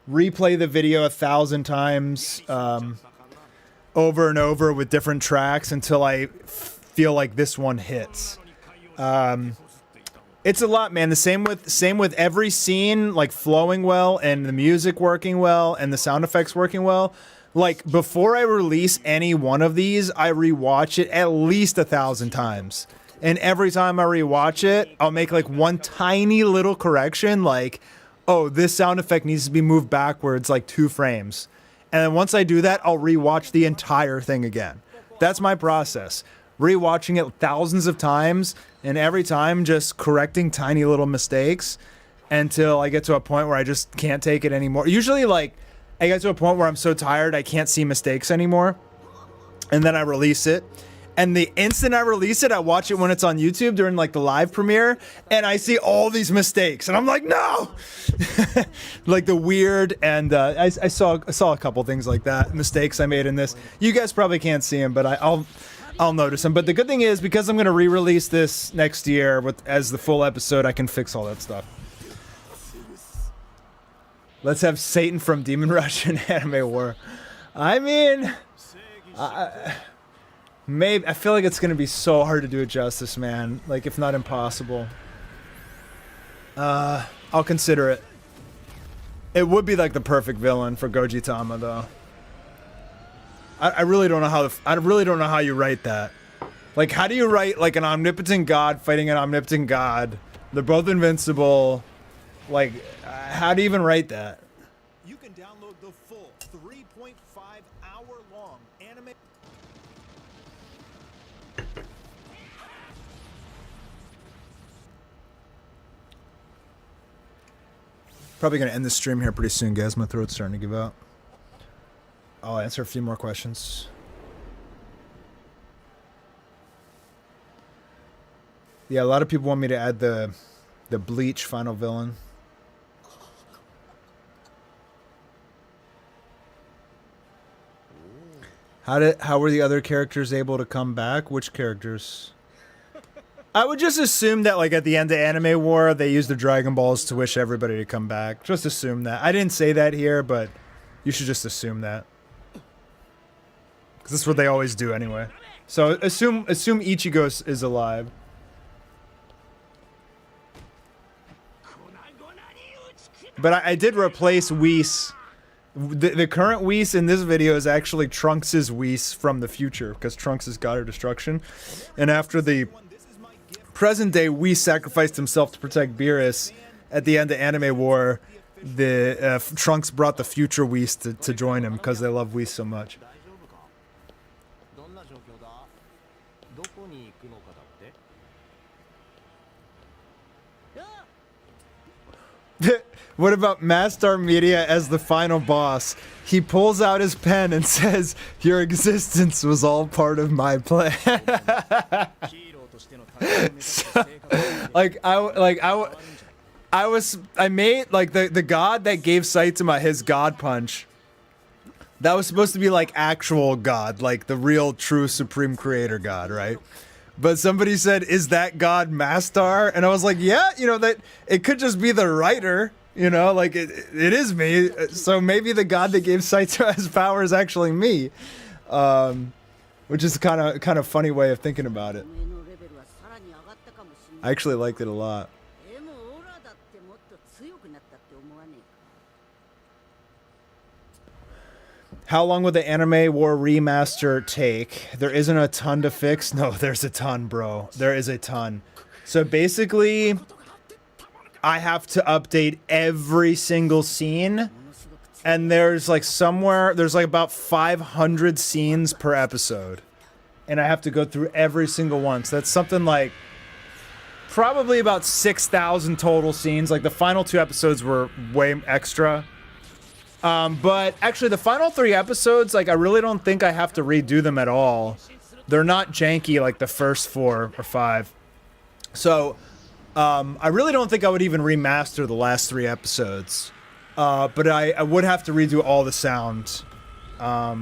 replay the video 1,000 times over and over with different tracks until I feel like this one hits. It's a lot, man. The same with every scene, like flowing well and the music working well and the sound effects working well. Like before I release any one of these, I rewatch it at least 1,000 times. And every time I rewatch it, I'll make like one tiny little correction, like, oh, this sound effect needs to be moved backwards like 2 frames. And then once I do that, I'll rewatch the entire thing again. That's my process. Rewatching it thousands of times, and every time just correcting tiny little mistakes until I get to a point where I just can't take it anymore. Usually, like, I get to a point where I'm so tired I can't see mistakes anymore, and then I release it. And the instant I release it, I watch it when it's on YouTube during like the live premiere, and I see all these mistakes, and I'm like, no! Like the weird, and I saw a couple things like that, mistakes I made in this. You guys probably can't see them, but I'll notice them. But the good thing is, because I'm going to re-release this next year as the full episode, I can fix all that stuff. Let's have Satan from Demon Rush and Anime War. I mean, maybe. I feel like it's going to be so hard to do it justice, man. Like, if not impossible. I'll consider it. It would be like the perfect villain for Gogitama, though. I really don't know how you write that. Like, how do you write like an omnipotent god fighting an omnipotent god? They're both invincible. Like, how do you even write that? You can download the full 3.5-hour-long anime. Probably gonna end the stream here pretty soon, guys. My throat's starting to give out. I'll answer a few more questions. Yeah, a lot of people want me to add the Bleach final villain. How were the other characters able to come back? Which characters? I would just assume that, like, at the end of Anime War, they used the Dragon Balls to wish everybody to come back. Just assume that. I didn't say that here, but you should just assume that. Because that's what they always do anyway. So assume Ichigo is alive. But I did replace Whis. The current Whis in this video is actually Trunks' Whis from the future, because Trunks is God of Destruction. And after the present day Whis sacrificed himself to protect Beerus, at the end of Anime War, the Trunks brought the future Whis to join him because they love Whis so much. What about Mastar Media as the final boss? He pulls out his pen and says, "Your existence was all part of my plan." I made like the god that gave Saitama his god punch. That was supposed to be like actual god, like the real true supreme creator god, right? But somebody said, "Is that god Mastar?" And I was like, "Yeah, you know that it could just be the writer, you know, like it is me. So maybe the god that gave Saitama his power is actually me." Which is kind of funny way of thinking about it. お前のレベルはさらに上がったかもしん I ない。 actually liked it a lot. でもオラだってもっと強くなったって思わねえか。 How long will the Anime War remaster take? There isn't a ton to fix. No, there's a ton, bro. There is a ton. So basically, I have to update every single scene. And there's like there's like about 500 scenes per episode. And I have to go through every single one. So that's something like probably about 6,000 total scenes. Like the final 2 episodes were way extra. But actually the final 3 episodes, like I really don't think I have to redo them at all. They're not janky like the first 4 or 5. So, I really don't think I would even remaster the last 3 episodes. But I would have to redo all the sound. I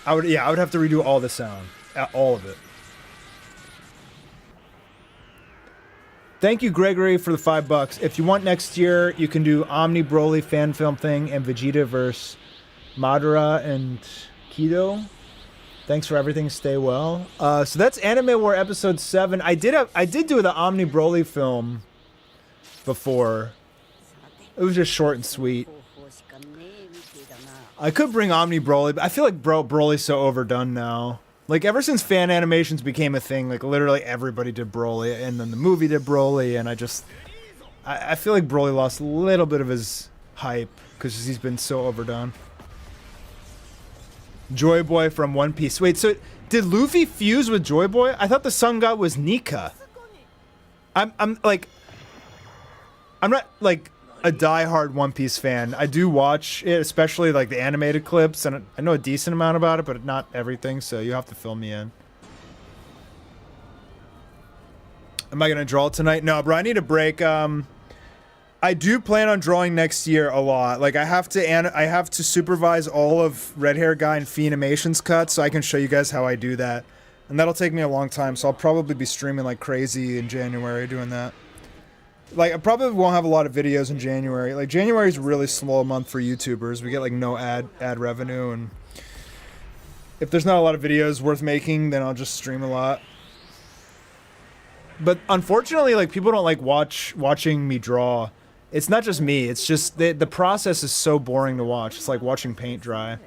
would have to redo all the sound. All of it. Thank you, Gregory, for the $5. If you want next year, you can do Omni Broly fan film thing and Vegeta versus Madara and Kido. Thanks for everything. Stay well. So that's Anime War episode 7. I did do the Omni Broly film before. It was just short and sweet. 方法しかねえみてえだな。 I could bring Omni Broly, but I feel like Broly's so overdone now. Like, ever since fan animations became a thing, like, literally everybody did Broly, and then the movie did Broly, and I feel like Broly lost a little bit of his hype, because he's been so overdone. Joy Boy from One Piece. Wait, so did Luffy fuse with Joy Boy? I thought the sun god was Nika. I'm not, like, a diehard One Piece fan. I do watch it, especially like the animated clips, and I know a decent amount about it, but not everything, so you have to fill me in. Am I gonna draw tonight? No, bro, I need a break. I do plan on drawing next year a lot. Like I have to supervise all of Red Hair Guy and Feenimation's cuts, so I can show you guys how I do that. And that'll take me a long time, so I'll probably be streaming like crazy in January doing that. Like, I probably won't have a lot of videos in January. Like, January is a really slow month for YouTubers. We get, like, no ad revenue, and if there's not a lot of videos worth making, then I'll just stream a lot. But unfortunately, like, people don't like watching me draw. It's not just me. It's just the process is so boring to watch. It's like watching paint dry.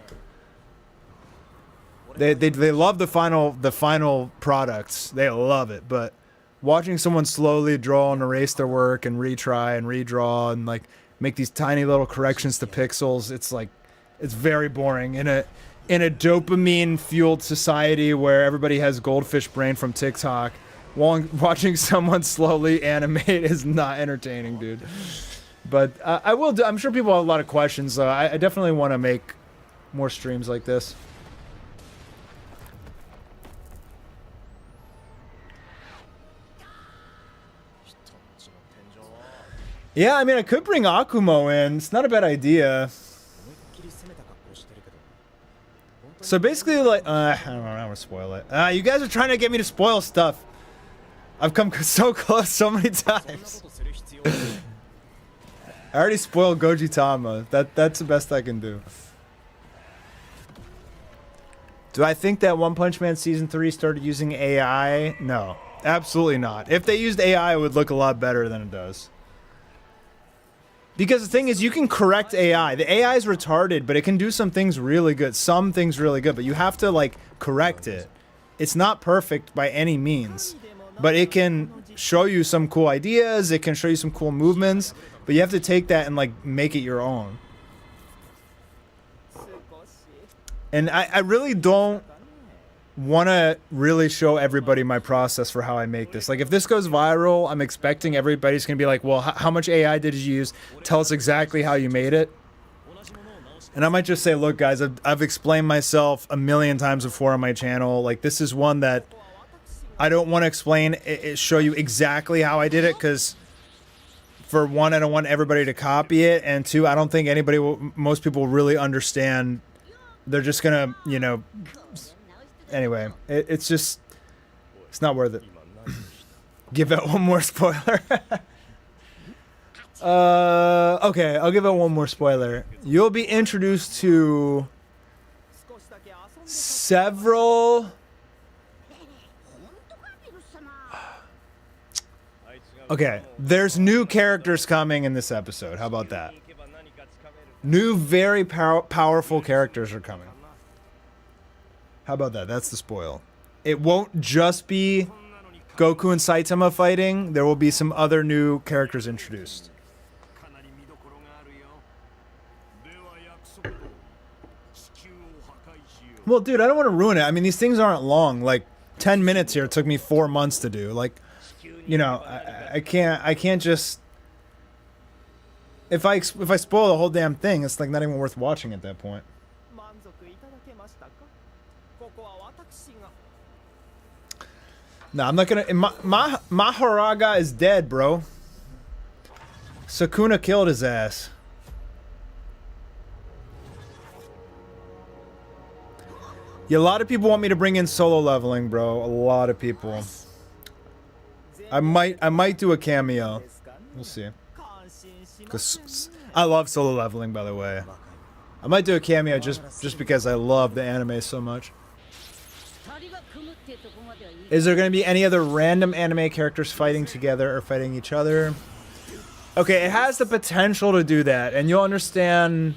They love the final products. They love it, but watching someone slowly draw and erase their work and retry and redraw and like make these tiny little corrections to pixels, it's like, it's very boring in a dopamine fueled society where everybody has goldfish brain from TikTok. Watching someone slowly animate is not entertaining, dude. But I will do, I'm sure people have a lot of questions. I definitely want to make more streams like this. Yeah, I mean, I could bring Akumo in. It's not a bad idea. So basically, like, I don't want to spoil it. You guys are trying to get me to spoil stuff. I've come so close so many times. I already spoiled Goji Tama. That's the best I can do. Do I think that One Punch Man Season 3 started using AI? No, absolutely not. If they used AI, it would look a lot better than it does. Because the thing is, you can correct AI. The AI is retarded, but it can do some things really good. Some things really good, but you have to, like, correct it. It's not perfect by any means. But it can show you some cool ideas, it can show you some cool movements, but you have to take that and, like, make it your own. And I really don't... want to really show everybody my process for how I make this. Like, if this goes viral, I'm expecting everybody's going to be like, well, how much AI did you use? Tell us exactly how you made it. And I might just say, look, guys, I've explained myself a million times before on my channel. Like, this is one that I don't want to explain, show you exactly how I did it, because for one, I don't want everybody to copy it, and two, I don't think most people will really understand. They're just gonna, you know, anyway, it's not worth it. Give out one more spoiler. Okay, I'll give out one more spoiler. You'll be introduced to several... Okay, there's new characters coming in this episode. How about that? New, very powerful characters are coming. How about that? That's the spoil. It won't just be Goku and Saitama fighting. There will be some other new characters introduced. Well, dude, I don't want to ruin it. I mean, these things aren't long. Like, 10 minutes here took me 4 months to do. Like, you know, I can't just... If I spoil the whole damn thing, it's like not even worth watching at that point. No, I'm not gonna... Mahoraga is dead, bro. Sukuna killed his ass. Yeah, a lot of people want me to bring in solo leveling, bro. A lot of people. I might do a cameo. We'll see. Because I love solo leveling, by the way. I might do a cameo just because I love the anime so much. Is there going to be any other random anime characters fighting together or fighting each other? Okay, it has the potential to do that, and you'll understand.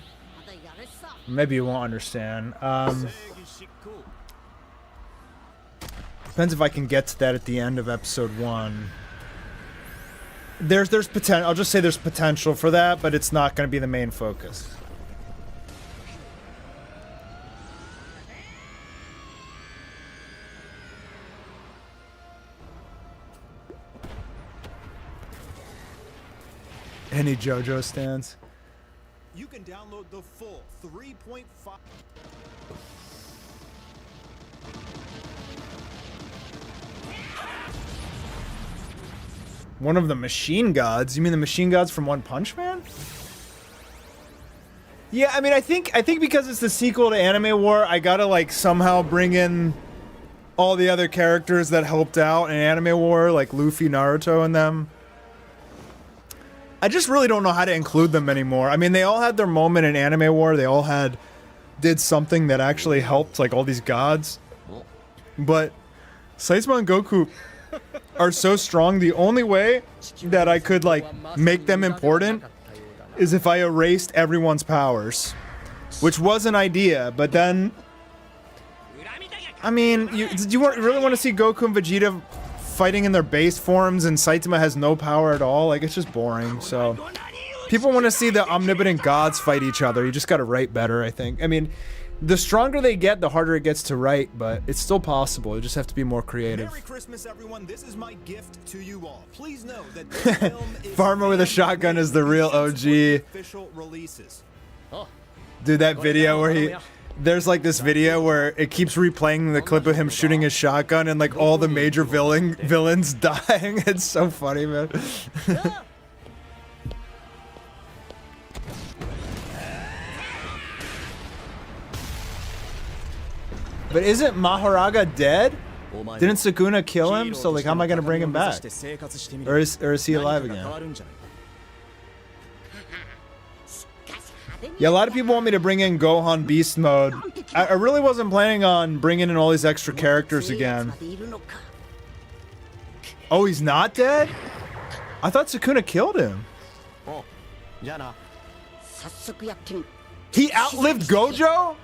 Maybe you won't understand. Depends if I can get to that at the end of episode 1. There's potential. I'll just say there's potential for that, but it's not going to be the main focus. Any JoJo stands? You can download the full 3.5. One of the machine gods? You mean the machine gods from One Punch Man? Yeah, I mean, I think because it's the sequel to Anime War, I gotta like somehow bring in all the other characters that helped out in Anime War, like Luffy, Naruto, and them. I just really don't know how to include them anymore. I mean, they all had their moment in Anime War. They all did something that actually helped, like all these gods. But Saitama and Goku are so strong. The only way that I could like make them important is if I erased everyone's powers, which was an idea. But then, I mean, do you really want to see Goku and Vegeta fighting in their base forms and Saitama has no power at all? Like, it's just boring. So people want to see the omnipotent gods fight each other. You just got to write better, I think. I mean, the stronger they get, the harder it gets to write, but it's still possible. You just have to be more creative. Merry Christmas, everyone. This is my gift to you all. Please know that this film is Farmer with a shotgun is the real OG. Official releases. Dude, that video where there's like this video where it keeps replaying the clip of him shooting his shotgun and like all the major villains dying. It's so funny, man. But isn't Mahoraga dead? Didn't Sukuna kill him? So like, how am I gonna bring him back? Or is he alive again? Yeah, a lot of people want me to bring in Gohan Beast Mode. I really wasn't planning on bringing in all these extra characters again. Oh, he's not dead? I thought Sukuna killed him. He outlived Gojo?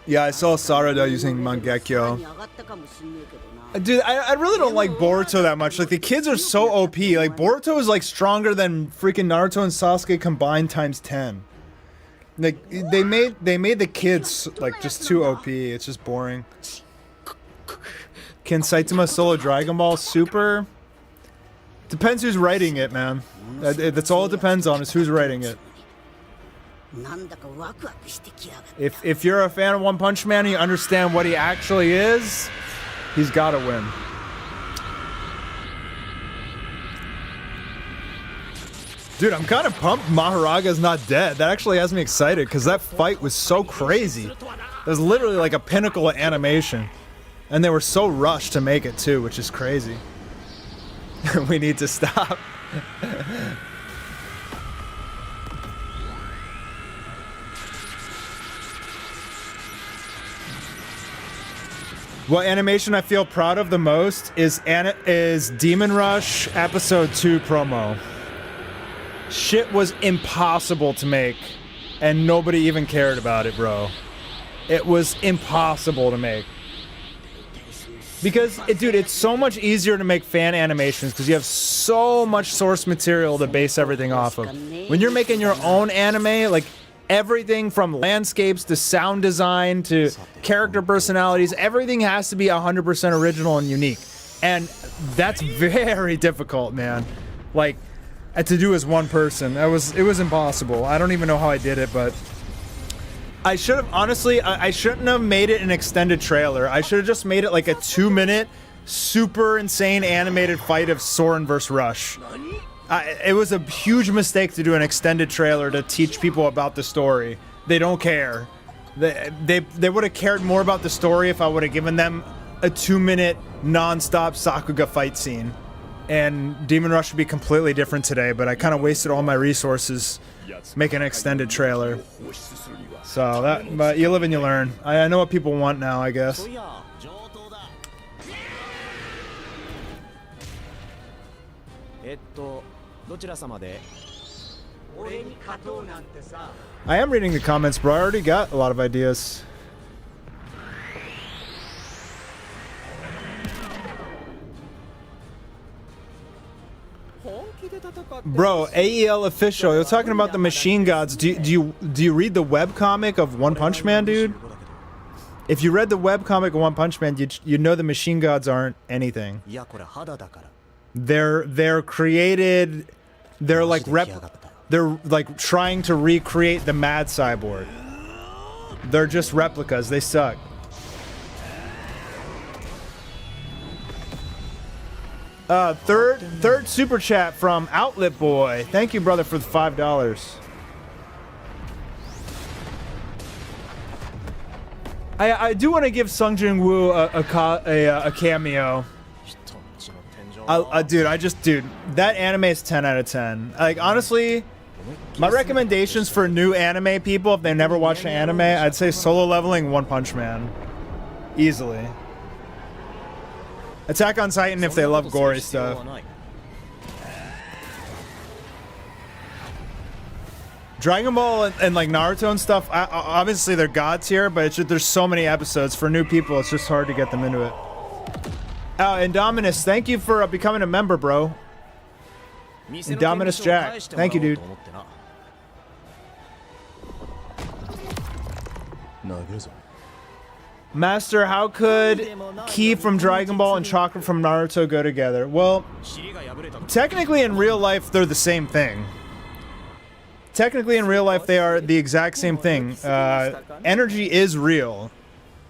Yeah, I saw Sarada using Mangekyo. Dude, I really don't like Boruto that much. Like, the kids are so OP. Like, Boruto is, like, stronger than freaking Naruto and Sasuke combined times 10. Like they made the kids like just too OP. It's just boring. Can Saitama solo Dragon Ball Super? Depends who's writing it, man. That's all it depends on is who's writing it. なんだかワクワクしてきやがった。 If you're a fan of One Punch Man and you understand what he actually is, he's gotta win. Dude, I'm kind of pumped Maharaga's not dead. That actually has me excited because that fight was so crazy. It was literally like a pinnacle of animation. And they were so rushed to make it too, which is crazy. We need to stop. What animation I feel proud of the most is Demon Rush Episode 2 promo. Shit was impossible to make, and nobody even cared about it, bro. It was impossible to make. Because, dude, it's so much easier to make fan animations because you have so much source material to base everything off of. When you're making your own anime, like, everything from landscapes to sound design to character personalities, everything has to be 100% original and unique. And that's very difficult, man. Like, to do as one person. It was impossible. I don't even know how I did it, but I should have, honestly, I shouldn't have made it an extended trailer. I should have just made it like a 2-minute, super insane animated fight of Soren vs. Rush. It was a huge mistake to do an extended trailer to teach people about the story. They don't care. They would have cared more about the story if I would have given them a 2-minute non-stop Sakuga fight scene. And Demon Rush would be completely different today, but I kind of wasted all my resources making an extended trailer. So that, but you live and you learn. I know what people want now, I guess. I am reading the comments, bro. I already got a lot of ideas. Bro, AEL official. You're talking about the Machine Gods. Do you read the webcomic of One Punch Man, dude? If you read the webcomic of One Punch Man, you know the Machine Gods aren't anything. They're created. They're like trying to recreate the Mad Cyborg. They're just replicas. They suck. Third super chat from Outlet Boy. Thank you, brother, for the $5. I do want to give Sung Jin Woo a cameo. Dude, that anime is 10 out of 10. Like, honestly, my recommendations for new anime people, if they never watched an anime, I'd say Solo Leveling, One Punch Man. Easily. Attack on Titan if they love gory stuff. Dragon Ball and like Naruto and stuff, obviously they're god tier, but there's so many episodes. For new people, it's just hard to get them into it. Indominus, thank you for becoming a member, bro. Indominus Jack, thank you, dude. Master, how could Ki from Dragon Ball and Chakra from Naruto go together? Well, technically in real life, they're the same thing. Technically in real life, they are the exact same thing. Energy is real.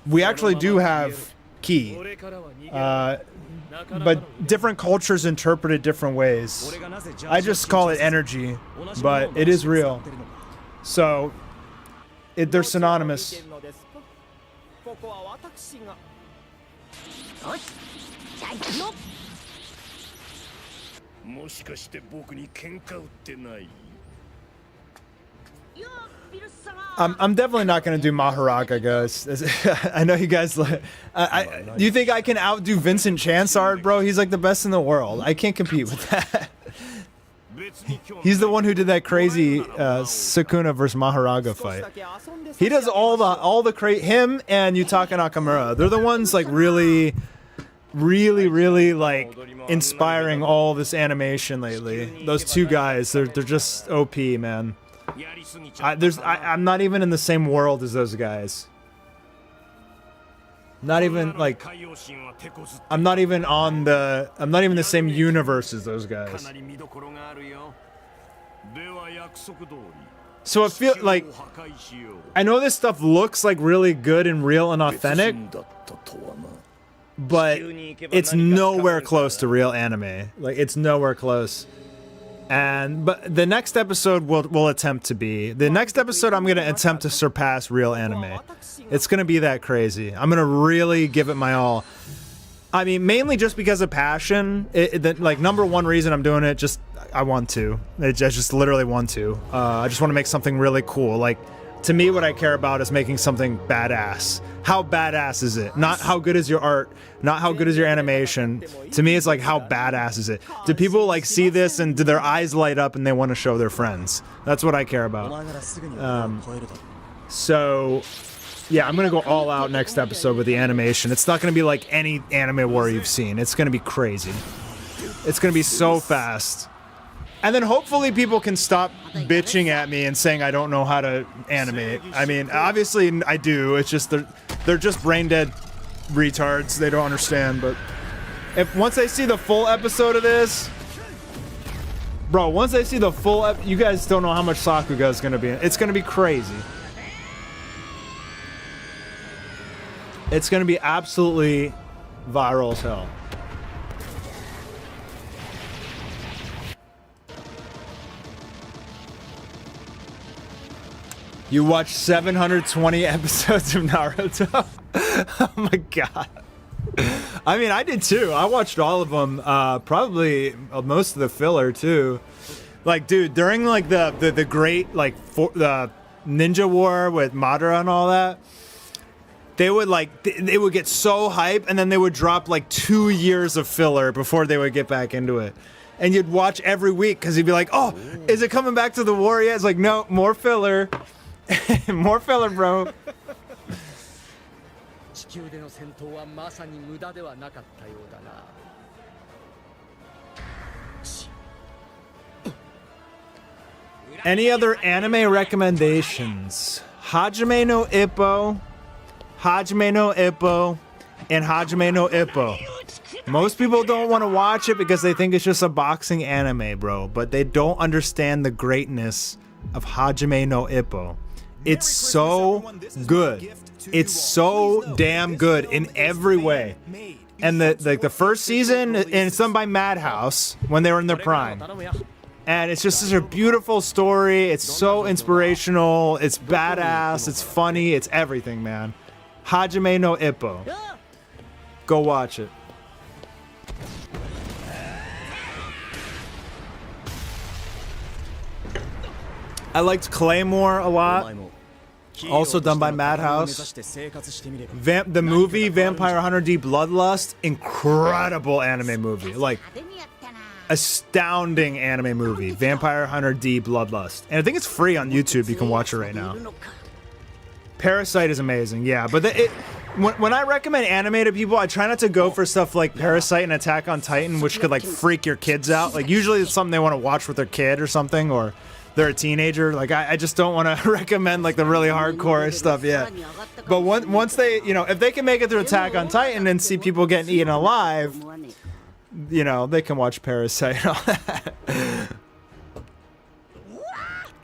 We actually do have Ki. But different cultures interpret it different ways. I just call it energy, but it is real. So, they're synonymous. こは私が。よし、じゃあ行くよ。もしかして僕に喧嘩売ってない？ I'm definitely not gonna do Mahoraga, guys. I know you guys. Do you think I can outdo Vincent Chansard, bro? He's like the best in the world. I can't compete with that. He's the one who did that crazy Sukuna versus Mahoraga fight. He does all the him and Yutaka Nakamura. They're the ones like really like inspiring all this animation lately. Those two guys, they're just OP, man. I'm not even in the same world as those guys. Not even like I'm not even the same universe as those guys. So I feel like I know this stuff looks like really good and real and authentic, but it's nowhere close to real anime. Like it's nowhere close. But the next episode will attempt to be. The next episode I'm going to attempt to surpass real anime. It's going to be that crazy. I'm going to really give it my all. I mean, mainly just because of passion. Like, number one reason I'm doing it, just I want to. I just literally want to. I just want to make something really cool. Like, to me, what I care about is making something badass. How badass is it? Not how good is your art, not how good is your animation. To me, it's like, how badass is it? Do people like see this and do their eyes light up and they want to show their friends? That's what I care about. So, yeah, I'm going to go all out next episode with the animation. It's not going to be like any anime war you've seen. It's going to be crazy. It's going to be so fast. And then hopefully people can stop bitching at me and saying I don't know how to animate. I mean, obviously I do. It's just they're just brain dead retards. They don't understand. But once I see the full episode of this, bro, once I see the full you guys don't know how much Sakuga is gonna be. It's gonna be crazy. It's gonna be absolutely viral as hell. You watched 720 episodes of Naruto? Oh my god. I mean, I did too. I watched all of them. Probably most of the filler too. Like, dude, during like the great like the Ninja War with Madara and all that, they would get so hype and then they would drop like 2 years of filler before they would get back into it. And you'd watch every week because you'd be like, oh, is it coming back to the war yet? It's like, no, more filler. More filler, bro. Any other anime recommendations? Hajime no Ippo, Hajime no Ippo, and Hajime no Ippo. Most people don't want to watch it because they think it's just a boxing anime, bro. But they don't understand the greatness of Hajime no Ippo. It's so good. It's so damn good in every way. And the first season, and it's done by Madhouse when they were in their prime. And it's just such a beautiful story. It's so inspirational. It's badass. It's funny. It's everything, man. Hajime no Ippo. Go watch it. I liked Claymore a lot. Also done by Madhouse. The movie Vampire Hunter D Bloodlust, incredible anime movie. Like, astounding anime movie. Vampire Hunter D Bloodlust. And I think it's free on YouTube. You can watch it right now. Parasite is amazing, yeah. But when I recommend anime to people, I try not to go for stuff like Parasite and Attack on Titan, which could like freak your kids out. Like, usually it's something they want to watch with their kid or something, or they're a teenager. Like, I just don't want to recommend like the really hardcore stuff yet. But once they, you know, if they can make it through Attack on Titan and see people getting eaten alive, you know, they can watch Parasite and all that.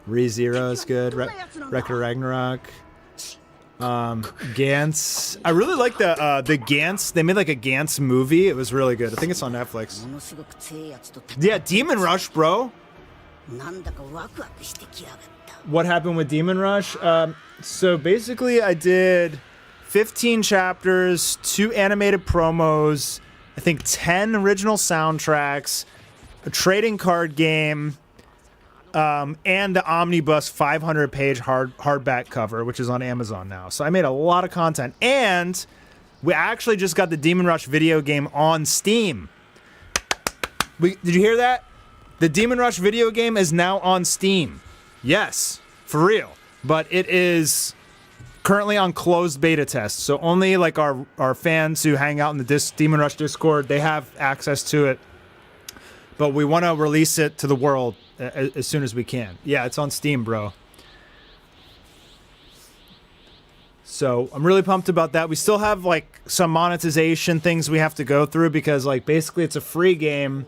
ReZero is good. Record Ragnarok. Gantz. I really like the Gantz. They made like a Gantz movie. It was really good. I think it's on Netflix. Yeah, Demon Rush, bro. What happened with Demon Rush? So basically I did 15 chapters, 2 animated promos, I think 10 original soundtracks, a trading card game, and the Omnibus 500-page hardback cover, which is on Amazon now. So I made a lot of content. And we actually just got the Demon Rush video game on Steam. Did you hear that? The Demon Rush video game is now on Steam. Yes, for real. But it is currently on closed beta test. So only like our fans who hang out in the Demon Rush Discord, they have access to it. But we want to release it to the world as soon as we can. Yeah, it's on Steam, bro. So I'm really pumped about that. We still have like some monetization things we have to go through because like basically it's a free game,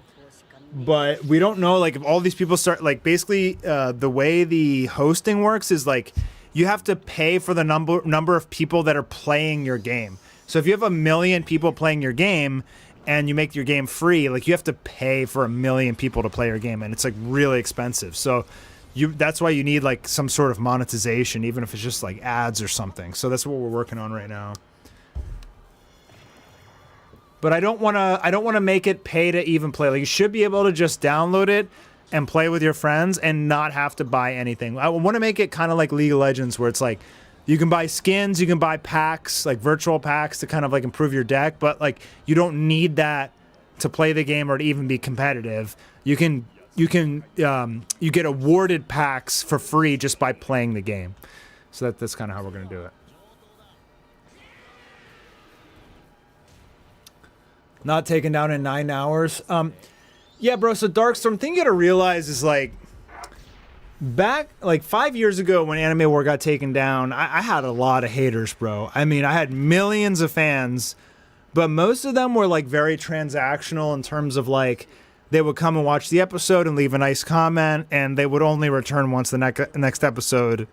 but we don't know like if all these people start like basically the way the hosting works is like you have to pay for the number of people that are playing your game. So if you have 1 million people playing your game and you make your game free, like you have to pay for 1 million people to play your game, and it's like really expensive. So that's why you need like some sort of monetization, even if it's just like ads or something. So that's what we're working on right now. But I don't want to make it pay to even play. Like you should be able to just download it and play with your friends and not have to buy anything. I want to make it kind of like League of Legends, where it's like you can buy skins, you can buy packs, like virtual packs to kind of like improve your deck, but like you don't need that to play the game or to even be competitive. You get awarded packs for free just by playing the game. So that's kind of how we're going to do it. Not taken down in 9 hours. Yeah, bro. So Darkstorm, thing you got to realize is like back like 5 years ago when Anime War got taken down, I had a lot of haters, bro. I mean, I had millions of fans, but most of them were like very transactional in terms of like, they would come and watch the episode and leave a nice comment, and they would only return once the next episode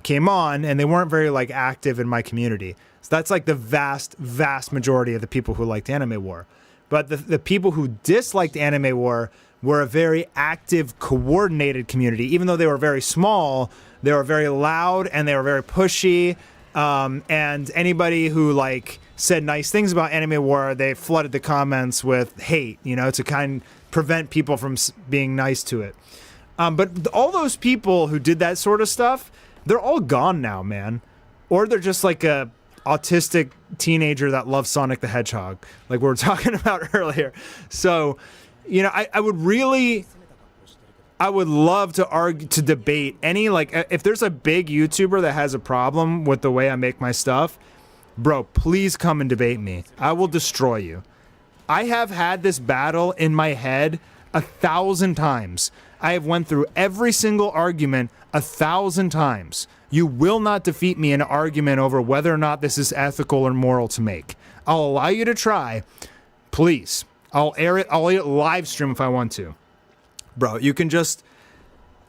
came on, and they weren't very like active in my community. So that's like the vast majority of the people who liked Anime War. But the people who disliked Anime War were a very active, coordinated community. Even though they were very small, they were very loud and they were very pushy. And anybody who like said nice things about Anime War, they flooded the comments with hate, you know, to prevent people from being nice to it. But all those people who did that sort of stuff, they're all gone now, man. Or they're just like a autistic teenager that loves Sonic the Hedgehog, like we were talking about earlier. So, you know, I would love to debate any, like, if there's a big YouTuber that has a problem with the way I make my stuff, bro, please come and debate me. I will destroy you. I have had this battle in my head 1,000 times. I have went through every single argument 1,000 times. You will not defeat me in an argument over whether or not this is ethical or moral to make. I'll allow you to try. Please. I'll air it live stream if I want to. Bro, you can just,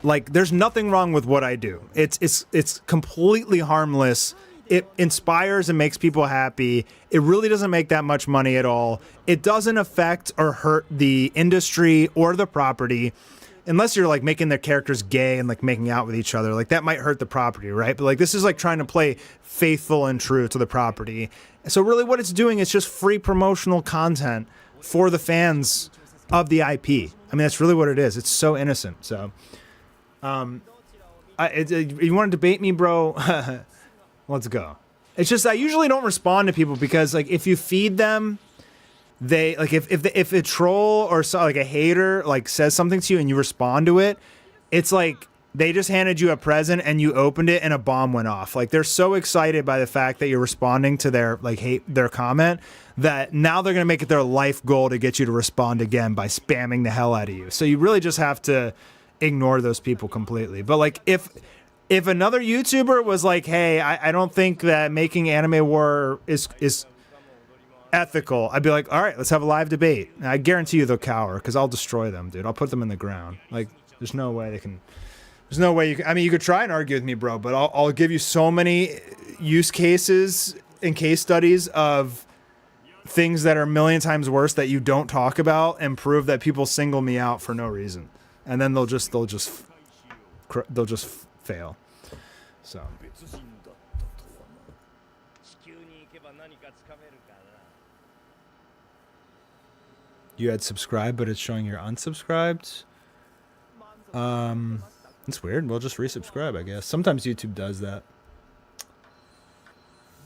like, there's nothing wrong with what I do. It's completely harmless. It inspires and makes people happy. It really doesn't make that much money at all. It doesn't affect or hurt the industry or the property, unless you're like making their characters gay and like making out with each other. Like that might hurt the property, right? But like this is like trying to play faithful and true to the property. So really what it's doing is just free promotional content for the fans of the IP. I mean, that's really what it is. It's so innocent. So, you want to debate me, bro? Let's go. It's just I usually don't respond to people because like if you feed them, they like if a troll or so, like a hater like says something to you and you respond to it, it's like they just handed you a present and you opened it and a bomb went off. Like they're so excited by the fact that you're responding to their like their comment that now they're gonna make it their life goal to get you to respond again by spamming the hell out of you. So you really just have to ignore those people completely. But like if another YouTuber was like, hey, I don't think that making Anime War is ethical, I'd be like, all right, let's have a live debate. And I guarantee you they'll cower because I'll destroy them, dude. I'll put them in the ground. Like, there's no way they can. There's no way you can. I mean, you could try and argue with me, bro, but I'll give you so many use cases and case studies of things that are a million times worse that you don't talk about and prove that people single me out for no reason, and then they'll just fail. So. You had subscribed, but it's showing you're unsubscribed. It's weird. We'll just resubscribe, I guess. Sometimes YouTube does that.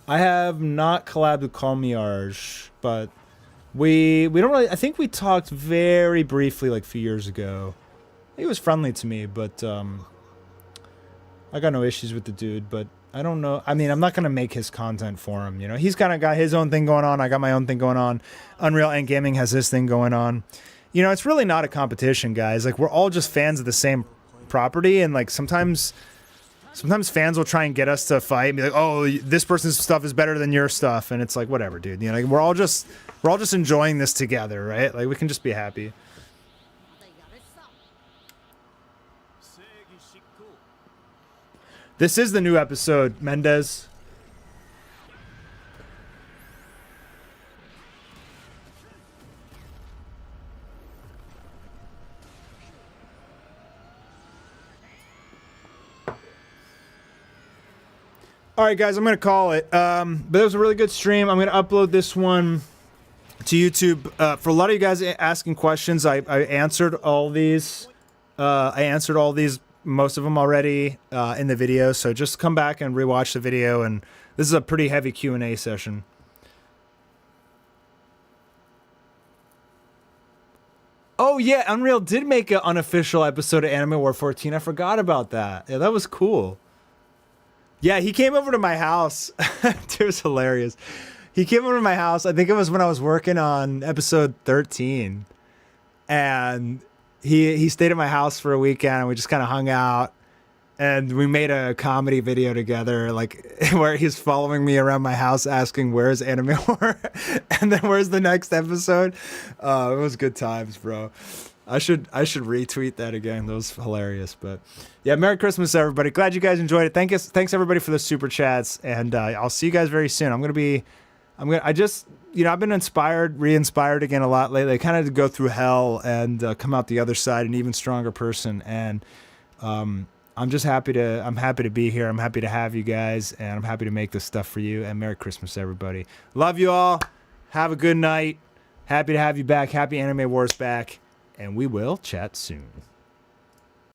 I have not collabed with Call Me Arj, but we don't really. I think we talked very briefly like a few years ago. He was friendly to me, but I got no issues with the dude. But I don't know. I mean, I'm not gonna make his content for him. You know, he's kind of got his own thing going on. I got my own thing going on. Unreal Endgaming has his thing going on. You know, it's really not a competition, guys. Like, we're all just fans of the same property, and like sometimes Sometimes fans will try and get us to fight and be like, oh, this person's stuff is better than your stuff. And it's like, whatever, dude. You know, like, we're all just enjoying this together, right? Like, we can just be happy. This is the new episode, Mendez. All right, guys, I'm going to call it. But it was a really good stream. I'm going to upload this one to YouTube. For a lot of you guys asking questions, I answered all these. Most of them already in the video. So just come back and rewatch the video. And this is a pretty heavy Q&A session. Oh, yeah, Unreal did make an unofficial episode of Anime War 14. I forgot about that. Yeah, that was cool. Yeah, he came over to my house. It was hilarious. He came over to my house. I think it was when I was working on episode 13. And he stayed at my house for a weekend, and we just kind of hung out. And we made a comedy video together, like where he's following me around my house asking, where's Anime War? And then where's the next episode? It was good times, bro. I should retweet that again. That was hilarious. But yeah, Merry Christmas, everybody. Glad you guys enjoyed it. Thanks everybody for the super chats, and I'll see you guys very soon. I've been re-inspired again a lot lately. I kind of go through hell and come out the other side an even stronger person. And I'm happy to be here. I'm happy to have you guys, and I'm happy to make this stuff for you. And Merry Christmas, everybody. Love you all. Have a good night. Happy to have you back. Happy Anime Wars back. And we will chat soon.